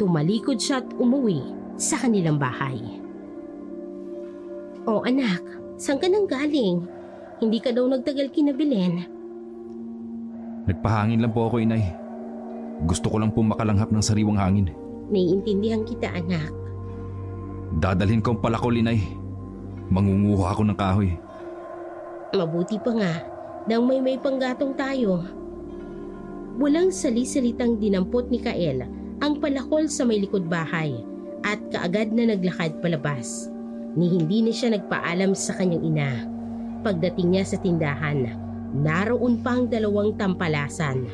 Tumalikod siya at umuwi sa kanilang bahay. "O anak, saan ka nang galing? Hindi ka daw nagtagal kinabilin." Nagpahangin lang po ako, inay. Gusto ko lang po makalanghap ng sariwang hangin. Naiintindihan kita, anak. Dadalhin ko ang palakol, inay. Mangunguha ako ng kahoy. Mabuti pa nga nang may panggatong tayo. Walang sali-salitang dinampot ni Kael ang palakol sa may likod bahay at kaagad na naglakad palabas. Ni hindi na siya nagpaalam sa kanyang ina. Pagdating niya sa tindahan, naroon pa ang dalawang tampalasan.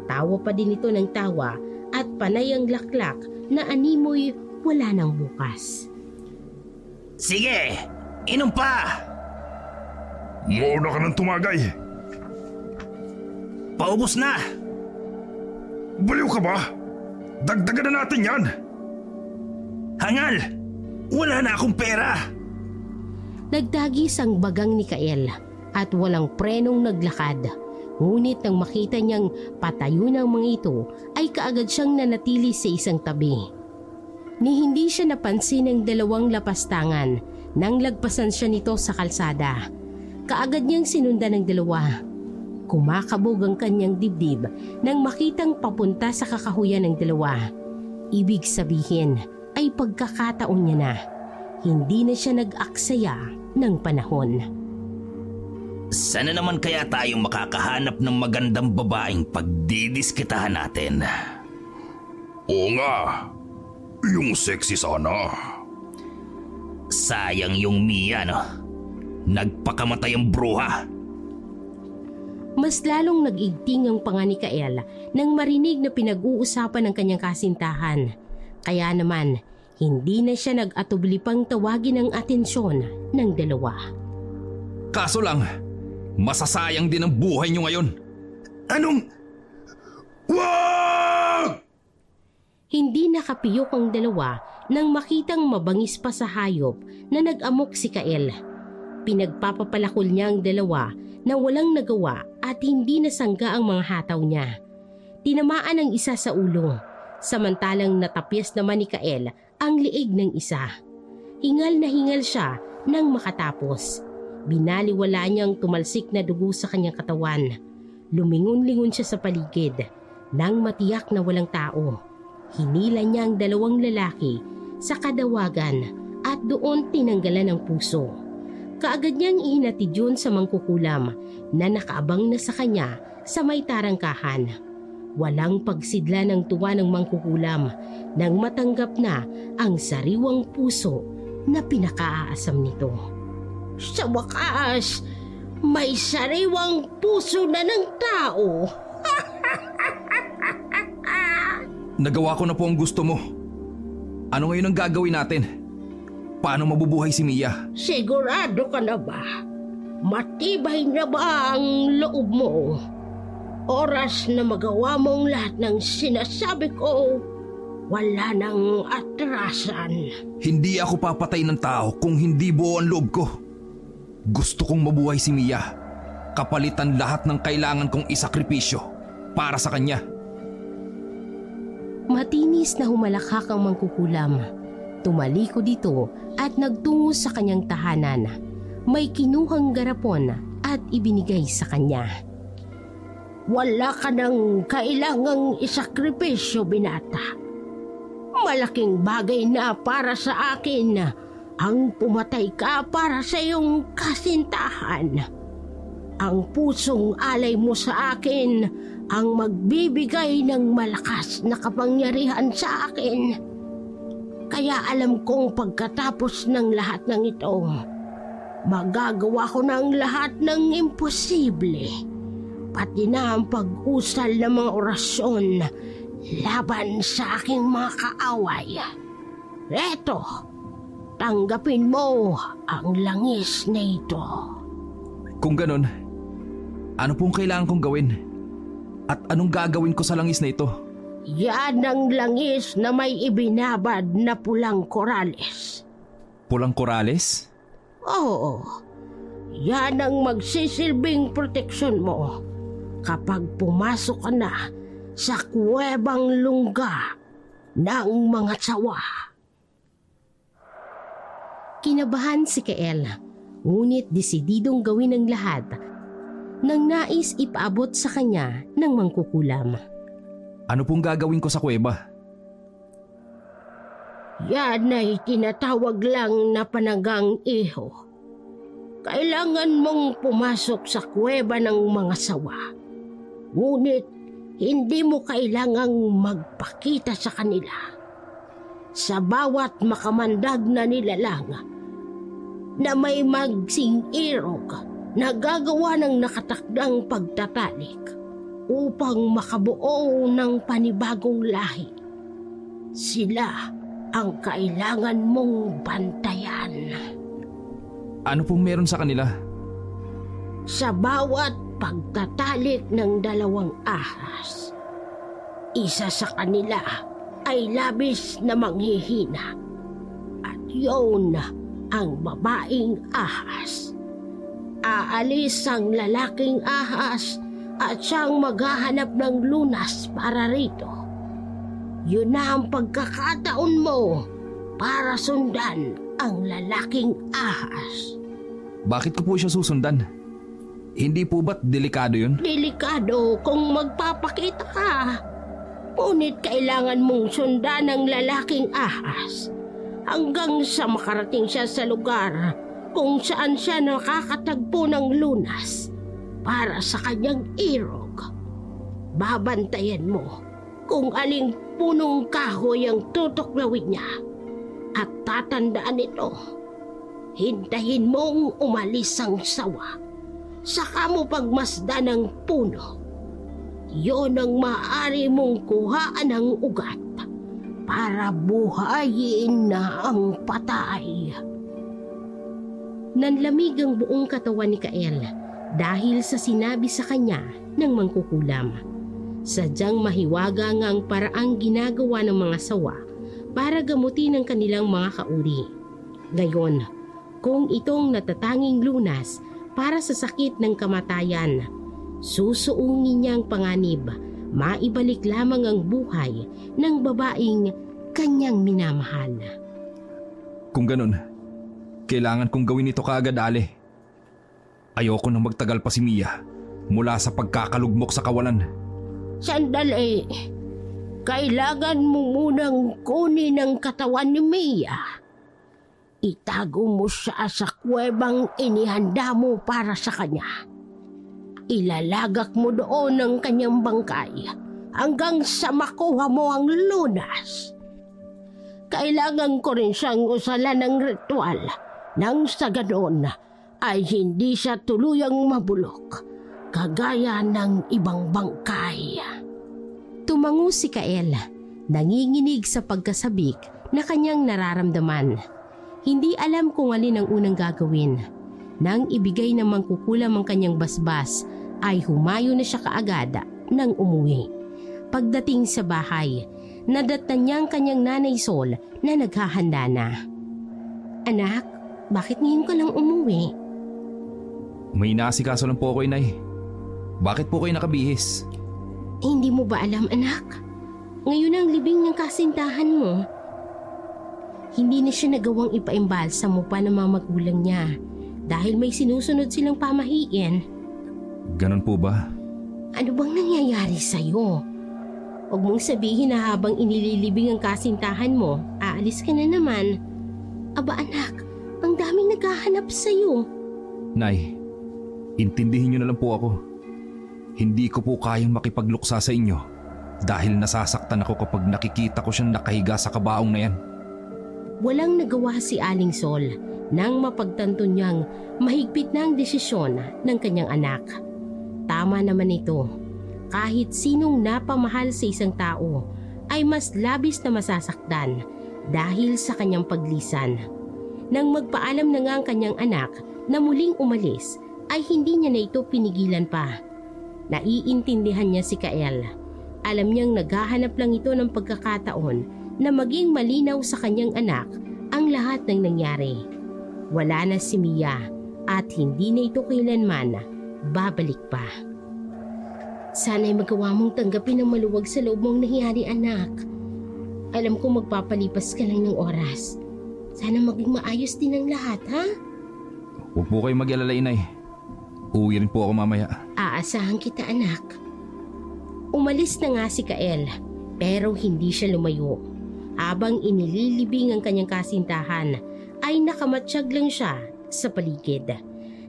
Tawa pa din ito ng tawa at panay ang laklak na animoy wala nang bukas. Sige, inom pa! Mauna ka ng tumagay. Paubos na! Baliw ka ba? Dagdagan na natin yan. Hangal! Wala na akong pera! Nagdagis ang bagang ni Kael at walang prenong naglakad. Ngunit nang makita niyang patayo ng mga ito ay kaagad siyang nanatili sa isang tabi. Ni hindi siya napansin ng dalawang lapastangan nang lagpasan siya nito sa kalsada. Kaagad niyang sinundan ng dalawa. Kumakabog ang kanyang dibdib nang makitang papunta sa kakahuyan ng dalawa. Ibig sabihin ay pagkakataon niya na. Hindi na siya nag-aksaya ng panahon. Sana naman kaya tayong makakahanap ng magandang babaeng pagdidiskitahan natin. Oo nga. Yung sexy sana. Sayang yung Mia, no? Nagpakamatay ang bruha. Mas lalong nag-igting ang panga ni Kael nang marinig na pinag-uusapan ng kanyang kasintahan. Kaya naman, hindi na siya nag-atubli pang tawagin ang atensyon ng dalawa. Kaso lang, masasayang din ang buhay niyo ngayon. Anong? Wag! Hindi nakapiyok ang dalawa nang makitang mabangis pa sa hayop na nag-amok si Kael. Pinagpapapalakol niya ang dalawa na walang nagawa at hindi nasangga ang mga hataw niya. Tinamaan ang isa sa ulo, samantalang natapyas naman ni Kael ang liig ng isa. Hingal na hingal siya nang makatapos. Binaliwala niyang tumalsik na dugo sa kanyang katawan. Lumingon-lingon siya sa paligid nang matiyak na walang tao. Hinila niya ang dalawang lalaki sa kadawagan at doon tinanggalan ng puso. Kaagad niyang ihinatid yun sa mangkukulam na nakaabang na sa kanya sa may tarangkahan. Walang pagsidla ng tuwa ng mangkukulam nang matanggap na ang sariwang puso na pinakaaasam nito. Sa wakas, may sariwang puso na ng tao. Nagawa ko na po ang gusto mo. Ano ngayon ang gagawin natin? Paano mabubuhay si Mia? Sigurado ka na ba? Matibay na ba ang loob mo? Oras na magawa mong lahat ng sinasabi ko, wala nang atrasan. Hindi ako papatay ng tao kung hindi buo ang loob ko. Gusto kong mabuhay si Mia. Kapalitan lahat ng kailangan kong isakripisyo para sa kanya. Matinis na humalakhak ang mangkukulam. Tumaliko dito at nagtungo sa kanyang tahanan. May kinuhang garapon at ibinigay sa kanya. Wala ka nang kailangang isakripisyo, binata. Malaking bagay na para sa akin ang pumatay ka para sa iyong kasintahan. Ang pusong alay mo sa akin ang magbibigay ng malakas na kapangyarihan sa akin. Kaya alam kong pagkatapos ng lahat ng ito, magagawa ko ng lahat ng imposible. Pati na ang pag-usal ng mga orasyon laban sa aking mga kaaway. Eto, tanggapin mo ang langis na ito. Kung ganun, ano pong kailangan kong gawin? At anong gagawin ko sa langis na ito? Yan ang langis na may ibinabad na pulang korales. Pulang korales? Oo, yan ang magsisilbing proteksyon mo kapag pumasok ka na sa kuwebang lungga ng mga sawa. Kinabahan si Kael, ngunit desididong gawin ang lahat nang nais ipaabot sa kanya ng mangkukulam. Ano pong gagawin ko sa kuweba? Yan ay tinatawag lang na panagang iho. Kailangan mong pumasok sa kuweba ng mga sawa. Ngunit hindi mo kailangang magpakita sa kanila. Sa bawat makamandag na nilalang na may magsing irog na gagawa ng nakatakdang pagtatalik upang makabuo ng panibagong lahi. Sila ang kailangan mong bantayan. Ano pong meron sa kanila? Sa bawat pagtatalik ng dalawang ahas, isa sa kanila ay labis na manghihina at yun ang babaeng ahas. Aalis ang lalaking ahas at siyang maghahanap ng lunas para rito. Yun na ang pagkakataon mo para sundan ang lalaking ahas. Bakit ko po siya susundan? Hindi po ba't delikado yun? Delikado kung magpapakita ka. Ngunit kailangan mong sundan ang lalaking ahas hanggang sa makarating siya sa lugar kung saan siya nakakatagpo ng lunas para sa kanyang irog. Babantayan mo kung aling punong kahoy ang tutuklawin niya at tatandaan ito. Hintayin mong umalis ang sawa. Saka mo pagmasdan ng puno. Yon ang maaari mong kuhaan ng ugat para buhayin na ang patay. Nanlamig ang buong katawan ni Kael dahil sa sinabi sa kanya ng mangkukulam. Sadyang mahiwaga nga ang paraang ginagawa ng mga sawa para gamutin ang kanilang mga kauri. Gayon, kung itong natatanging lunas para sa sakit ng kamatayan, susuungin niyang panganib, maibalik lamang ang buhay ng babaeng kanyang minamahal. Kung ganun, kailangan kong gawin ito kaagad, Ale. Ayoko nang magtagal pa si Mia mula sa pagkakalugmok sa kawalan. Sandali. kailangan mo munang kunin ang katawan ni Mia. Itago mo siya sa kuwebang inihanda mo para sa kanya. Ilalagak mo doon ang kanyang bangkay hanggang sa makuha mo ang lunas. Kailangan ko rin siyang usalan ng ritual nang sa ganoon ay hindi siya tuluyang mabulok kagaya ng ibang bangkay. Tumango si Kael, nanginginig sa pagkasabik na kanyang nararamdaman. Hindi alam kung alin ang unang gagawin. Nang ibigay ng mangkukulam ang kanyang basbas, ay humayo na siya kaagad nang umuwi. Pagdating sa bahay, nadatnan niya ang kanyang nanay Sol na naghahanda na. Anak, bakit ngayon ka lang umuwi? May inaasikaso lang po ako, Inay. Bakit po kayo nakabihis? Hindi mo ba alam, anak? Ngayon ang libing ng kasintahan mo. Hindi na siya nagawang ipaimbalsa mo pa ng mga magulang niya dahil may sinusunod silang pamahiin. Ganon po ba? Ano bang nangyayari sa'yo? Huwag mong sabihin na habang inililibing ang kasintahan mo, aalis ka na naman. Aba anak, ang daming naghahanap sa'yo. Nay, intindihin niyo na lang po ako. Hindi ko po kayang makipagluksa sa inyo dahil nasasaktan ako kapag nakikita ko siyang nakahiga sa kabaong na yan. Walang nagawa si Aling Sol nang mapagtanto niyang mahigpit na ang desisyon ng kanyang anak. Tama naman ito. Kahit sinong napamahal sa isang tao ay mas labis na masasaktan dahil sa kanyang paglisan. Nang magpaalam na nga ang kanyang anak na muling umalis ay hindi niya na ito pinigilan pa. Naiintindihan niya si Kael. Alam niyang naghahanap lang ito ng pagkakataon na maging malinaw sa kanyang anak ang lahat ng nangyari. Wala na si Mia at hindi na ito kailanman babalik pa. Sana'y magawa mong tanggapin ang maluwag sa loob mong nangyari, anak. Alam ko magpapalipas ka lang ng oras. Sana maging maayos din ang lahat, ha? Huwag po kayong mag-alala, Inay. Uwi rin po ako mamaya. Aasahan kita, anak. Umalis na nga si Kael, pero hindi siya lumayo. Habang inililibing ang kanyang kasintahan, ay nakamatsyag lang siya sa paligid.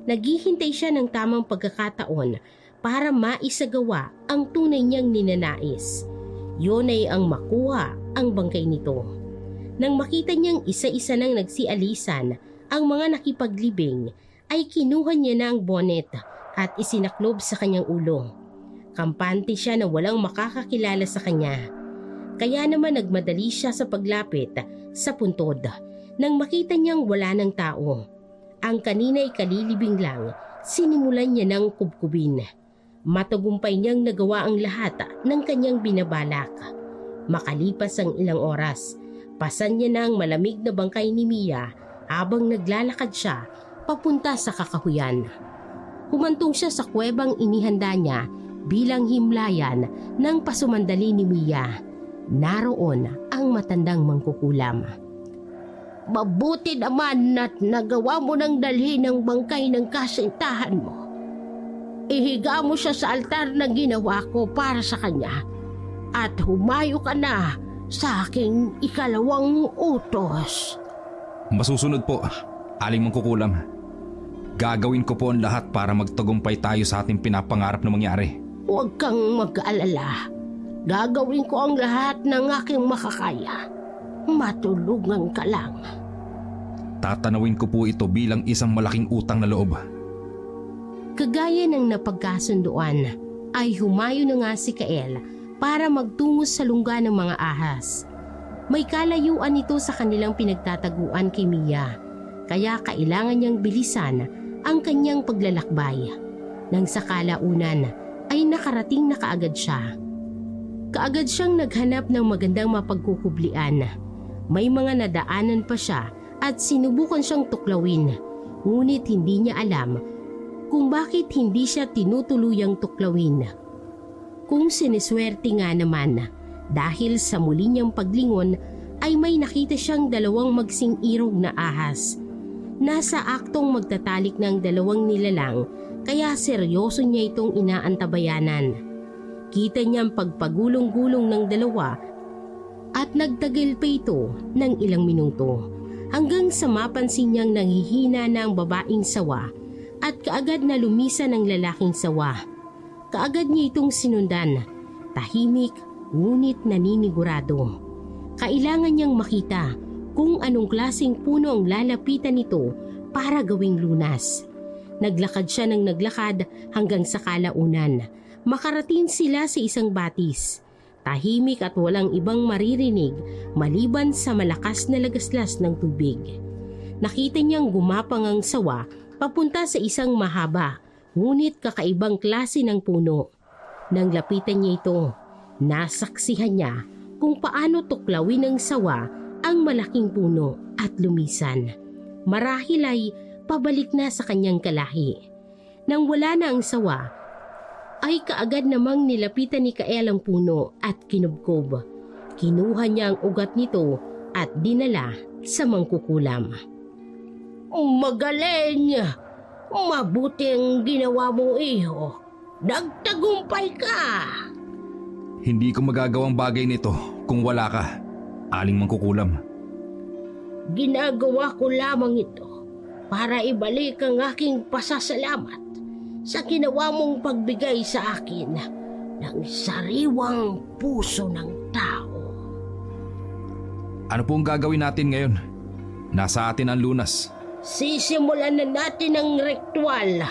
Naghihintay siya ng tamang pagkakataon para maisagawa ang tunay niyang ninanais. Yun ay ang makuha ang bangkay nito. Nang makita niyang isa-isa nang nagsialisan ang mga nakipaglibing, ay kinuha niya na ang bonnet at isinaklob sa kanyang ulo. Kampante siya na walang makakakilala sa kanya. Kaya naman nagmadali siya sa paglapit sa puntod nang makita niyang wala ng tao. Ang kanina'y kalilibing lang, sinimulan niya ng kubkubin. Matagumpay niyang nagawa ang lahat ng kanyang binabalak. Makalipas ang ilang oras, pasan niya na ang malamig na bangkay ni Mia habang naglalakad siya papunta sa kakahuyan. Humantong siya sa kuwebang inihanda niya bilang himlayan ng pasumandali ni Mia. Naroon ang matandang mangkukulam. Mabuti naman at nagawa mo nang dalhin ang bangkay ng kasintahan mo. Ihiga mo siya sa altar na ginawa ko para sa kanya at humayo ka na sa aking ikalawang utos. Masusunod po, Aling Mangkukulam. Gagawin ko po ang lahat para magtagumpay tayo sa ating pinapangarap na mangyari. Huwag kang mag-alala. Gagawin ko ang lahat ng aking makakaya. Matulungan ka lang. Tatanawin ko po ito bilang isang malaking utang na loob. Kagaya ng napagkasunduan, ay humayo na nga si Kael para magtungo sa lungga ng mga ahas. May kalayuan ito sa kanilang pinagtataguan kay Mia, kaya kailangan niyang bilisan ang kanyang paglalakbay. Nang sa kalaunan ay nakarating na kaagad siya. Kaagad siyang naghanap ng magandang mapagkukublian. May mga nadaanan pa siya at sinubukan siyang tuklawin, ngunit hindi niya alam kung bakit hindi siya tinutuluyang tuklawin. Kung siniswerte nga naman, dahil sa muli niyang paglingon ay may nakita siyang dalawang magsing irog na ahas. Nasa aktong magtatalik ng dalawang nilalang kaya seryoso niya itong inaantabayanan. Kita niyang pagpagulong-gulong ng dalawa at nagtagal pa ito ng ilang minuto hanggang sa mapansin niyang nanghihina na ang babaeng sawa at kaagad na lumisan ng lalaking sawa. Kaagad niya itong sinundan, tahimik ngunit naninigurado. Kailangan niyang makita kung anong klaseng puno ang lalapitan nito para gawing lunas. Naglakad siya ng naglakad hanggang sa kalaunan. Makarating sila sa isang batis. Tahimik at walang ibang maririnig maliban sa malakas na lagaslas ng tubig. Nakita niyang gumapang ang sawa papunta sa isang mahaba, ngunit kakaibang klase ng puno. Nang lapitan niya ito, nasaksihan niya kung paano tuklawin ng sawa ang malaking puno at lumisan. Marahil ay pabalik na sa kanyang kalahi. Nang wala na ang sawa, ay kaagad namang nilapitan ni Kael ang puno at kinubkob. Kinuha niya ang ugat nito at dinala sa mangkukulam. Magaling! Mabuti ang ginawa mo, iho. Nagtagumpay ka! Hindi ko magagawang bagay nito kung wala ka, Aling Mangkukulam. Ginagawa ko lamang ito para ibalik ang aking pasasalamat sa ginawa mong pagbigay sa akin ng sariwang puso ng tao. Ano po ang gagawin natin ngayon? Nasa atin ang lunas. Sisimulan na natin ang ritual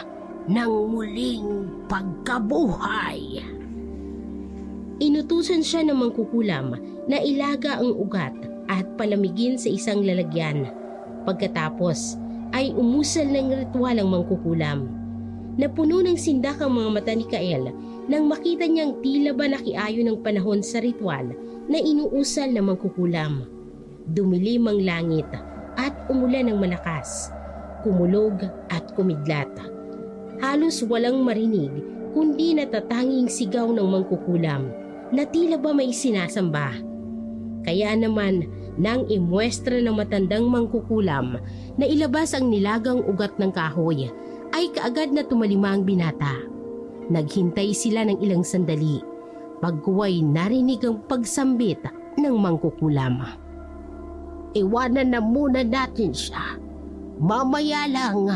ng muling pagkabuhay. Inutusan siya ng mangkukulam na ilaga ang ugat at palamigin sa isang lalagyan. Pagkatapos ay umusal ng ritual ang mangkukulam. Napuno ng sindak ang mga mata ni Kael nang makita niyang tila ba nakiayo ng panahon sa ritual na inuusal ng mangkukulam. Dumilim ang langit at umulan ng malakas, kumulog at kumidlat. Halos walang marinig kundi natatanging sigaw ng mangkukulam na tila ba may sinasamba. Kaya naman nang imuestra ng matandang mangkukulam na ilabas ang nilagang ugat ng kahoy, ay kaagad na tumalima ang binata. Naghintay sila ng ilang sandali. Pagkuway narinig ang pagsambit ng mangkukulam. Iwanan na muna natin siya. Mamaya lang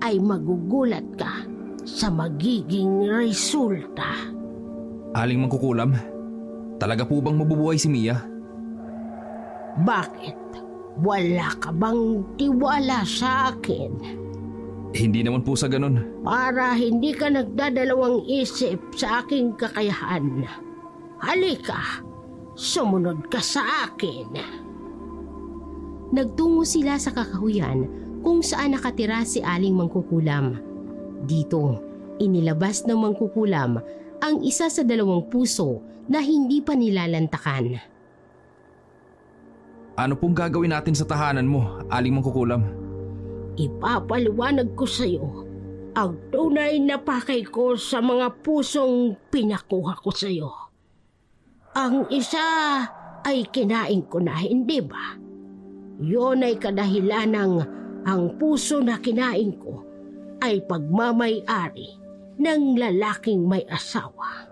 ay magugulat ka sa magiging resulta. Aling Mangkukulam, talaga po bang mabubuhay si Mia? Bakit? Wala ka bang tiwala sa akin? Hindi naman po sa ganun. Para hindi ka nagdadalawang isip sa aking kakayahan. Halika, sumunod ka sa akin. Nagtungo sila sa kakahuyan kung saan nakatira si Aling Mangkukulam. Dito, inilabas ng Mangkukulam ang isa sa 2 puso na hindi pa nilalantakan. Ano pong gagawin natin sa tahanan mo, Aling Mangkukulam? Ipapaliwanag ko sa iyo ang tunay na pakay ko sa mga pusong pinakuha ko sa iyo. Ang isa ay kinain ko na, hindi ba? Yun ay kadahilan ng ang puso na kinain ko ay pagmamay-ari ng lalaking may asawa.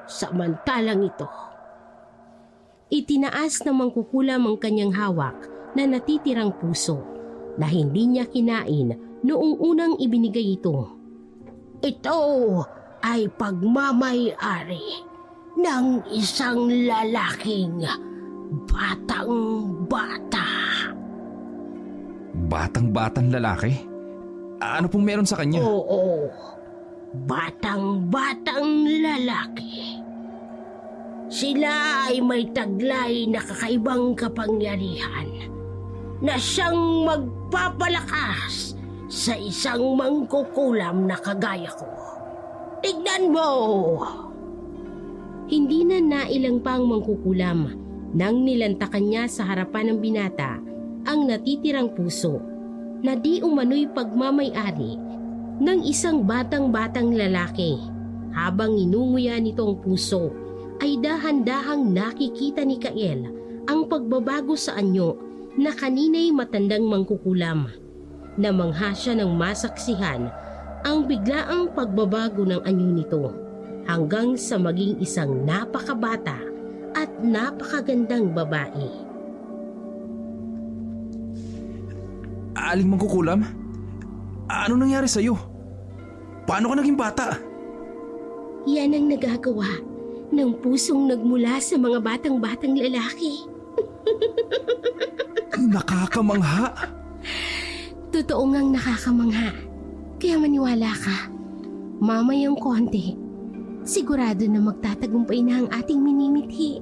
Samantalang ito, itinaas ng Mangkukulam ang kanyang hawak na natitirang puso na hindi niya kinain noong unang ibinigay ito. Ito ay pagmamay-ari ng isang lalaking batang-bata. Batang-batang lalaki? Ano pong meron sa kanya? Oo, batang-batang lalaki. Sila ay may taglay na kakaibang kapangyarihan na siyang magpapalakas sa isang mangkukulam na kagaya ko. Tignan mo! Hindi na nailang pang mangkukulam nang nilantakan niya sa harapan ng binata ang natitirang puso na di umano'y pagmamay-ari ng isang batang-batang lalaki. Habang inunguya nitong puso, ay dahan-dahang nakikita ni Kael ang pagbabago sa anyo na kanina'y matandang mangkukulam. Namangha siya ng masaksihan ang biglaang pagbabago ng anyo nito. hanggang sa maging isang napakabata at napakagandang babae. Aling Mangkukulam? Ano nangyari sa'yo? Paano ka naging bata? Yan ang nagagawa ng pusong nagmula sa mga batang-batang lalaki. Nakakamangha. Totoo ngang nakakamangha. Kaya maniwala ka. Mamayang konti, sigurado na magtatagumpay na ang ating minimithi.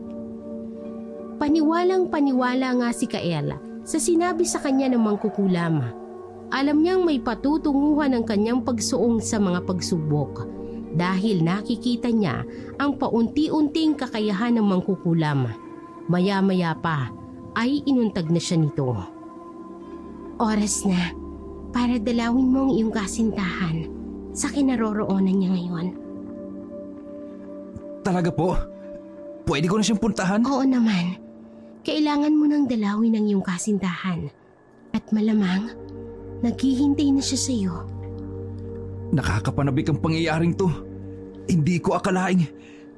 Paniwalang paniwala nga si Kaela sa sinabi sa kanya ng Mangkukulam. Alam niyang may patutunguhan ang kanyang pagsuong sa mga pagsubok dahil nakikita niya ang paunti-unting kakayahan ng Mangkukulam. Maya-maya pa ay inuntag na siya nito. Oras na para dalawin mo ang iyong kasintahan sa kinaroroonan niya ngayon. Talaga po? Pwede ko na siyang puntahan? Oo naman. Kailangan mo nang dalawin ang iyong kasintahan. At malamang, naghihintay na siya sa iyo. Nakakapanabik ang pangyayaring to. Hindi ko akalaing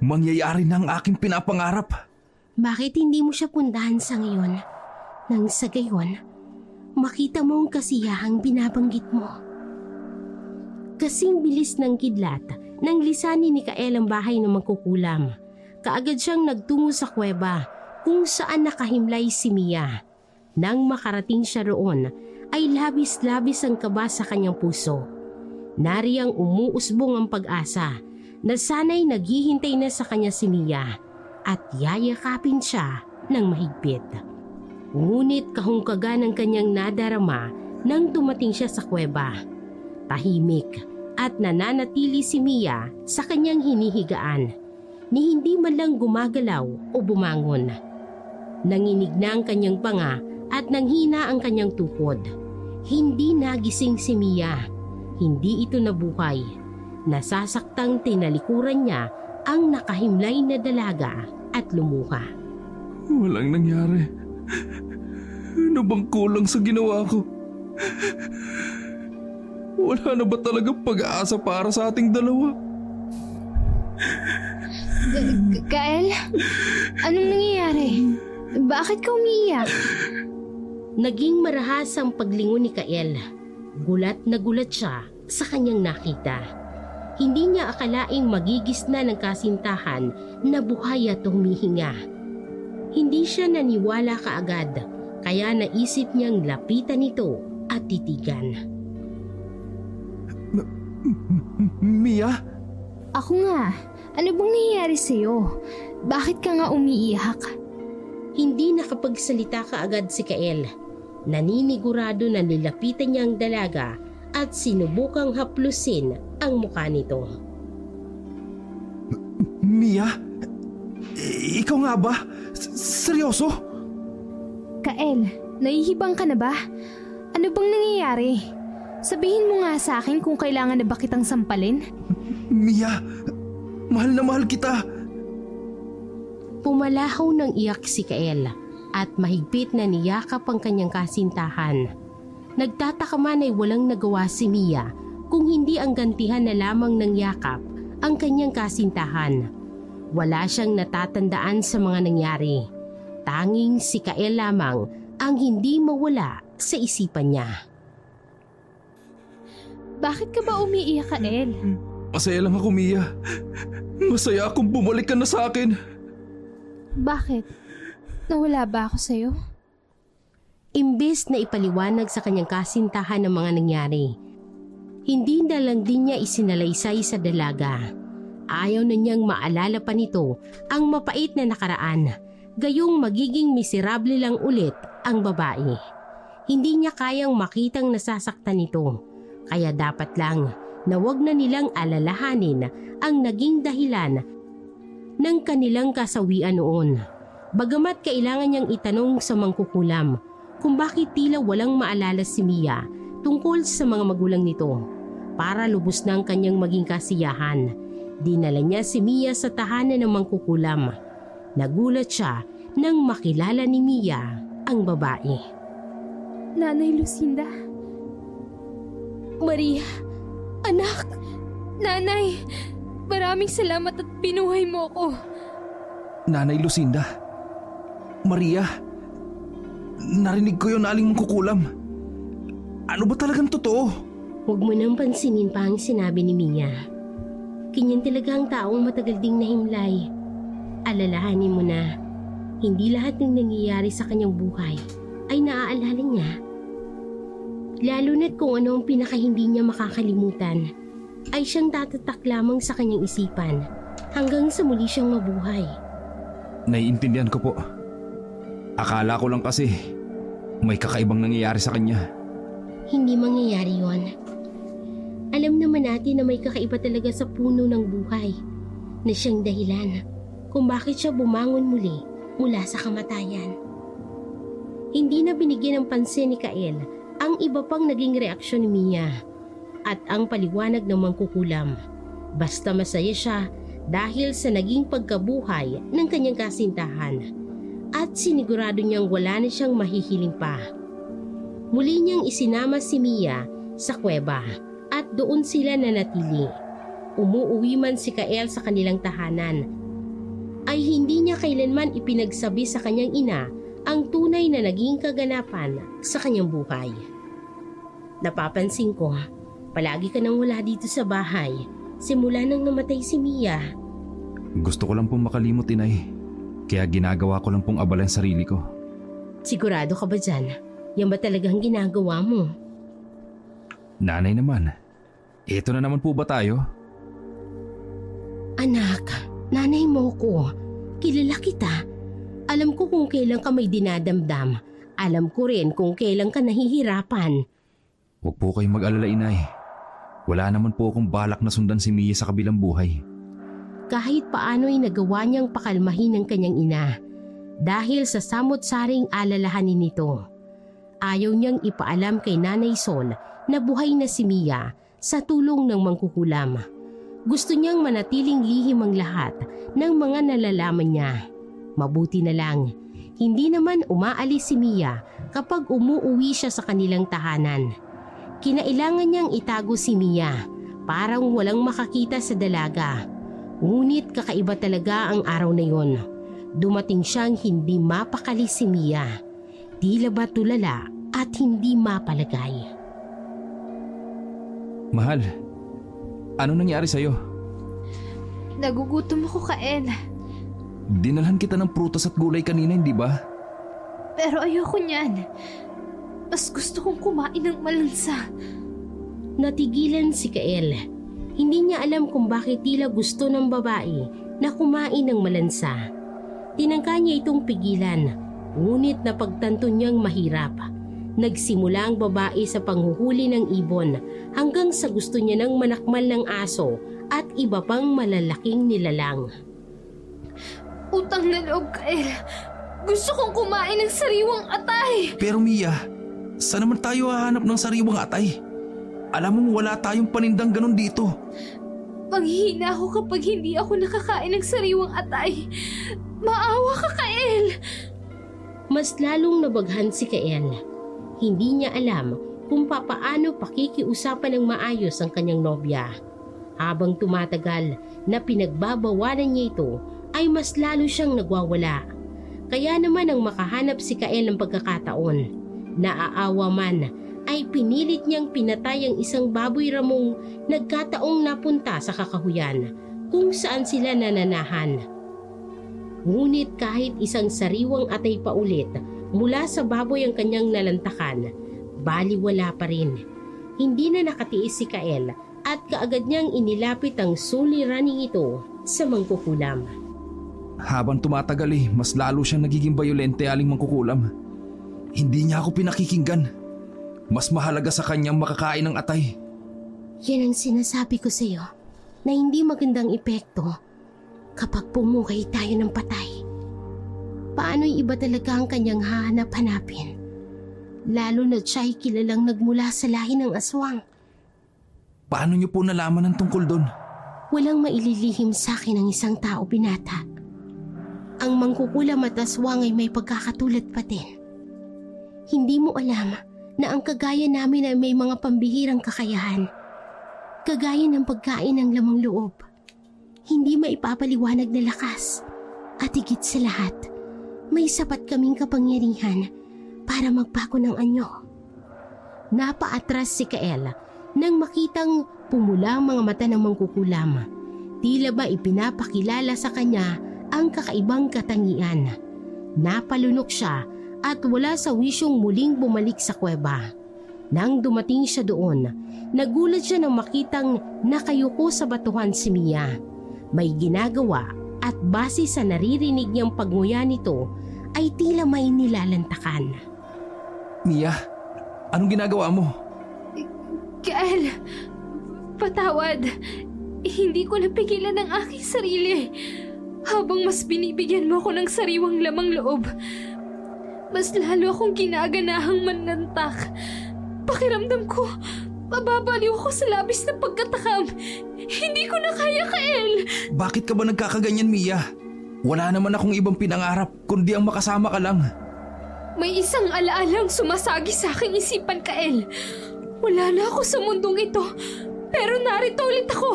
mangyayari na ang aking pinapangarap. Bakit hindi mo siya puntahan sa ngayon? Nang sa gayon, makita mo ang kasiyahang binabanggit mo. Kasing bilis ng kidlat nang lisanin ni Kael ang bahay ng Mangkukulam. Kaagad siyang nagtungo sa kuweba kung saan nakahimlay si Mia. Nang makarating siya roon, ay labis-labis ang kaba sa kanyang puso. Nariyang umuusbong ang pag-asa na sana'y naghihintay na sa kanya si Mia at yayakapin siya ng mahigpit. Ngunit kahungkaga ng kanyang nadarama nang dumating siya sa kuweba. Tahimik at nananatili si Mia sa kanyang hinihigaan ni hindi man lang gumagalaw o bumangon. Nanginig na ang kanyang panga at nanghina ang kanyang tukod. Hindi nagising si Mia. Hindi ito nabuhay. Nasasaktang tinalikuran niya ang nakahimlay na dalaga at lumuha. Walang nangyari. Ano bang kulang sa ginawa ko? Wala na ba talagang pag-aasa para sa ating dalawa? Kael? Anong nangyayari? Bakit ka umiiyak? Naging marahas ang paglingon ni Kael. Gulat na gulat siya sa kanyang nakita. Hindi niya akalaing magigisna ng kasintahan na buhay at humihinga. Hindi siya naniwala kaagad, kaya naisip niyang lapitan ito at titigan. Mia? Ako nga. Ano bang nangyayari sa'yo? Bakit ka nga umiiyak? Hindi nakapagsalita kaagad si Kael. Naninigurado na nilapitan niya ang dalaga at sinubukang haplusin ang mukha nito. Mia? Ikaw nga ba? Seryoso? Kael, nahihibang ka na ba? Ano bang nangyayari? Sabihin mo nga sa akin kung kailangan na ba kitang sampalin? Mia, mahal na mahal kita. Pumalahaw ng iyak si Kael at mahigpit na niyakap ang kanyang kasintahan. Nagtataka man ay walang nagawa si Mia kung hindi ang gantihan na lamang ng yakap ang kanyang kasintahan. Wala siyang natatandaan sa mga nangyari. Tanging si Kael lamang ang hindi mawala sa isipan niya. Bakit ka ba umiiyak, Kael? Masaya lang ako, Mia. Masaya akong bumalik ka na sa akin. Bakit? Nawala ba ako sa'yo? Imbes na ipaliwanag sa kanyang kasintahan ang mga nangyari, hindi na lang din niya isinalaysay sa dalaga. Ayaw na niyang maalala pa nito ang mapait na nakaraan, gayong magiging miserable lang ulit ang babae. Hindi niya kayang makitang nasasaktan nito, kaya dapat lang na wag na nilang alalahanin ang naging dahilan ng kanilang kasawian noon. Bagamat kailangan niyang itanong sa Mangkukulam kung bakit tila walang maalala si Mia tungkol sa mga magulang nito. Para lubos na ang kanyang maging kasiyahan, dinala niya si Mia sa tahanan ng Mangkukulam. Nagulat siya nang makilala ni Mia ang babae. Nanay Lucinda? Maria? Anak? Nanay? Maraming salamat at pinuhay mo ko. Nanay Lucinda, Maria, narinig ko yun na aling mangkukulam. Ano ba talagang totoo? Huwag mo nang pansinin pa ang sinabi ni Mia. Ganyan talaga ang taong matagal ding nahimlay. Alalahanin mo na, hindi lahat ng nangyayari sa kanyang buhay ay naaalala niya. Lalo na't kung ano ang pinaka-hindi niya makakalimutan, ay siyang tatatak lamang sa kanyang isipan hanggang sa muli siyang mabuhay. Naiintindihan ko po. Akala ko lang kasi may kakaibang nangyayari sa kanya. Hindi mangyayari yon. Alam naman natin na may kakaiba talaga sa puno ng buhay na siyang dahilan kung bakit siya bumangon muli mula sa kamatayan. Hindi na binigyan ng pansin ni Kael ang iba pang naging reaksyon ni Mia at ang paliwanag ng mangkukulam. Basta masaya siya dahil sa naging pagkabuhay ng kanyang kasintahan at sinigurado niyang wala na siyang mahihiling pa. Muli niyang isinama si Mia sa kuweba at doon sila nanatili. Umuuwi man si Kael sa kanilang tahanan, ay hindi niya kailanman ipinagsabi sa kanyang ina ang tunay na naging kaganapan sa kanyang buhay. Napapansin ko, palagi ka nang wala dito sa bahay simula nang namatay si Mia. Gusto ko lang pong makalimot, inay. Kaya ginagawa ko lang pong abala ang sarili ko. Sigurado ka ba dyan? Yan ba talagang ginagawa mo? Nanay naman, eto na naman po ba tayo? Anak, nanay mo ko. Kilala kita. Alam ko kung kailan ka may dinadamdam. Alam ko rin kung kailan ka nahihirapan. Huwag po kayong mag-alala, inay. Wala naman po akong balak na sundan si Mia sa kabilang buhay. Kahit paano'y nagawa niyang pakalmahin ng kanyang ina dahil sa samot-saring alalahanin nito. Ayaw niyang ipaalam kay Nanay Sol na buhay na si Mia sa tulong ng mangkukulam. Gusto niyang manatiling lihim ang lahat ng mga nalalaman niya. Mabuti na lang, hindi naman umaalis si Mia kapag umuuwi siya sa kanilang tahanan. Kinailangan niyang itago si Mia, parang walang makakita sa dalaga. Ngunit kakaiba talaga ang araw na yon. Dumating siyang hindi mapakali si Mia. Tila ba tulala at hindi mapalagay. Mahal, ano nangyari sa'yo? Nagugutom ako, Kael. Dinalhan kita ng prutas at gulay kanina, hindi ba? Pero ayoko niyan. Mas gusto kong kumain ng malansa. Natigilan si Kael. Hindi niya alam kung bakit tila gusto ng babae na kumain ng malansa. Tinangka niya itong pigilan, ngunit napagtanto niyang mahirap. Nagsimula ang babae sa panghuhuli ng ibon hanggang sa gusto niya ng manakmal ng aso at iba pang malalaking nilalang. Utang na loob, Kael. Gusto kong kumain ng sariwang atay. Pero Mia, saan naman tayo hahanap ng sariwang atay? Alam mong wala tayong panindang ganon dito. Manghihina ako kapag hindi ako nakakain ng sariwang atay. Maawa ka, Kael. Mas lalong nabaghan si Kael. Hindi niya alam kung papaano pakikiusapan ng maayos ang kanyang nobya. Habang tumatagal na pinagbabawalan niya ito, ay mas lalo siyang nagwawala. Kaya naman ang makahanap si Kael ng pagkakataon, naaawa man, ay pinilit niyang pinatay ang isang baboy ramong nagkataong napunta sa kakahuyan kung saan sila nananahan. Ngunit kahit isang sariwang atay pa ulit mula sa baboy ang kanyang nalantakan, baliwala pa rin. Hindi na nakatiis si Kael at kaagad niyang inilapit ang suliraning ito sa mangkukulam. Habang tumatagal mas lalo siyang nagiging bayolente aling mangkukulam. Hindi niya ako pinakikinggan. Mas mahalaga sa kanyang makakain ng atay. Yan ang sinasabi ko sa iyo na hindi magandang epekto kapag pumukay tayo ng patay. Paano'y iba talaga ang kanyang hahanap-hanapin? Lalo na siya'y kilalang nagmula sa lahi ng aswang. Paano niyo po nalaman ang tungkol doon? Walang maililihim sa akin ng isang tao, binata. Ang mangkukulam at aswang ay may pagkakatulad pa din. Hindi mo alam na ang kagaya namin ay may mga pambihirang kakayahan. Kagaya ng pagkain ng lamang loob. hindi maipapaliwanag na lakas. At higit sa lahat, may sapat kaming kapangyarihan para magbago ng anyo. Napaatras si Kael nang makitang pumula ang mga mata ng mangkukulam. Tila ba ipinapakilala sa kanya ang kakaibang katangian. Napalunok siya at wala sa wisyong muling bumalik sa kuweba. Nang dumating siya doon, nagulat siya nang makitang nakayuko sa batuhan si Mia. May ginagawa at base sa naririnig niyang pagnguya nito ay tila may nilalantakan. Mia, anong ginagawa mo? Kael, patawad. Hindi ko napigilan ang aking sarili. Habang mas binibigyan mo ako ng sariwang lamang loob, mas lalo akong ginaganahang manlantak. Pakiramdam ko, mababaliw ako sa labis na pagkatakam. Hindi ko na kaya, Kael. Bakit ka ba nagkakaganyan, Mia? Wala naman akong ibang pinangarap kundi ang makasama ka lang. May isang alaalang sumasagi sa aking isipan, Kael. Wala na ako sa mundong ito, pero narito ulit ako.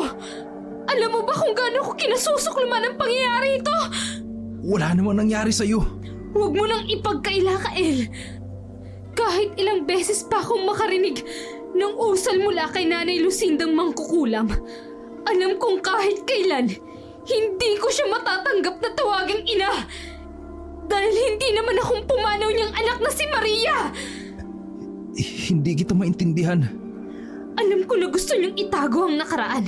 Alam mo ba kung gaano ko kinasusukluman ang pangyayari ito? Wala namang nangyari sa'yo. Huwag mo nang ipagkaila, Kael. Kahit ilang beses pa akong makarinig ng usal mula kay Nanay Lucindang mangkukulam, alam kong kahit kailan, hindi ko siya matatanggap na tawagang ina. Dahil hindi naman akong pumanaw niyang anak na si Maria. Hindi kita maintindihan. Alam ko na gusto niyong itago ang nakaraan.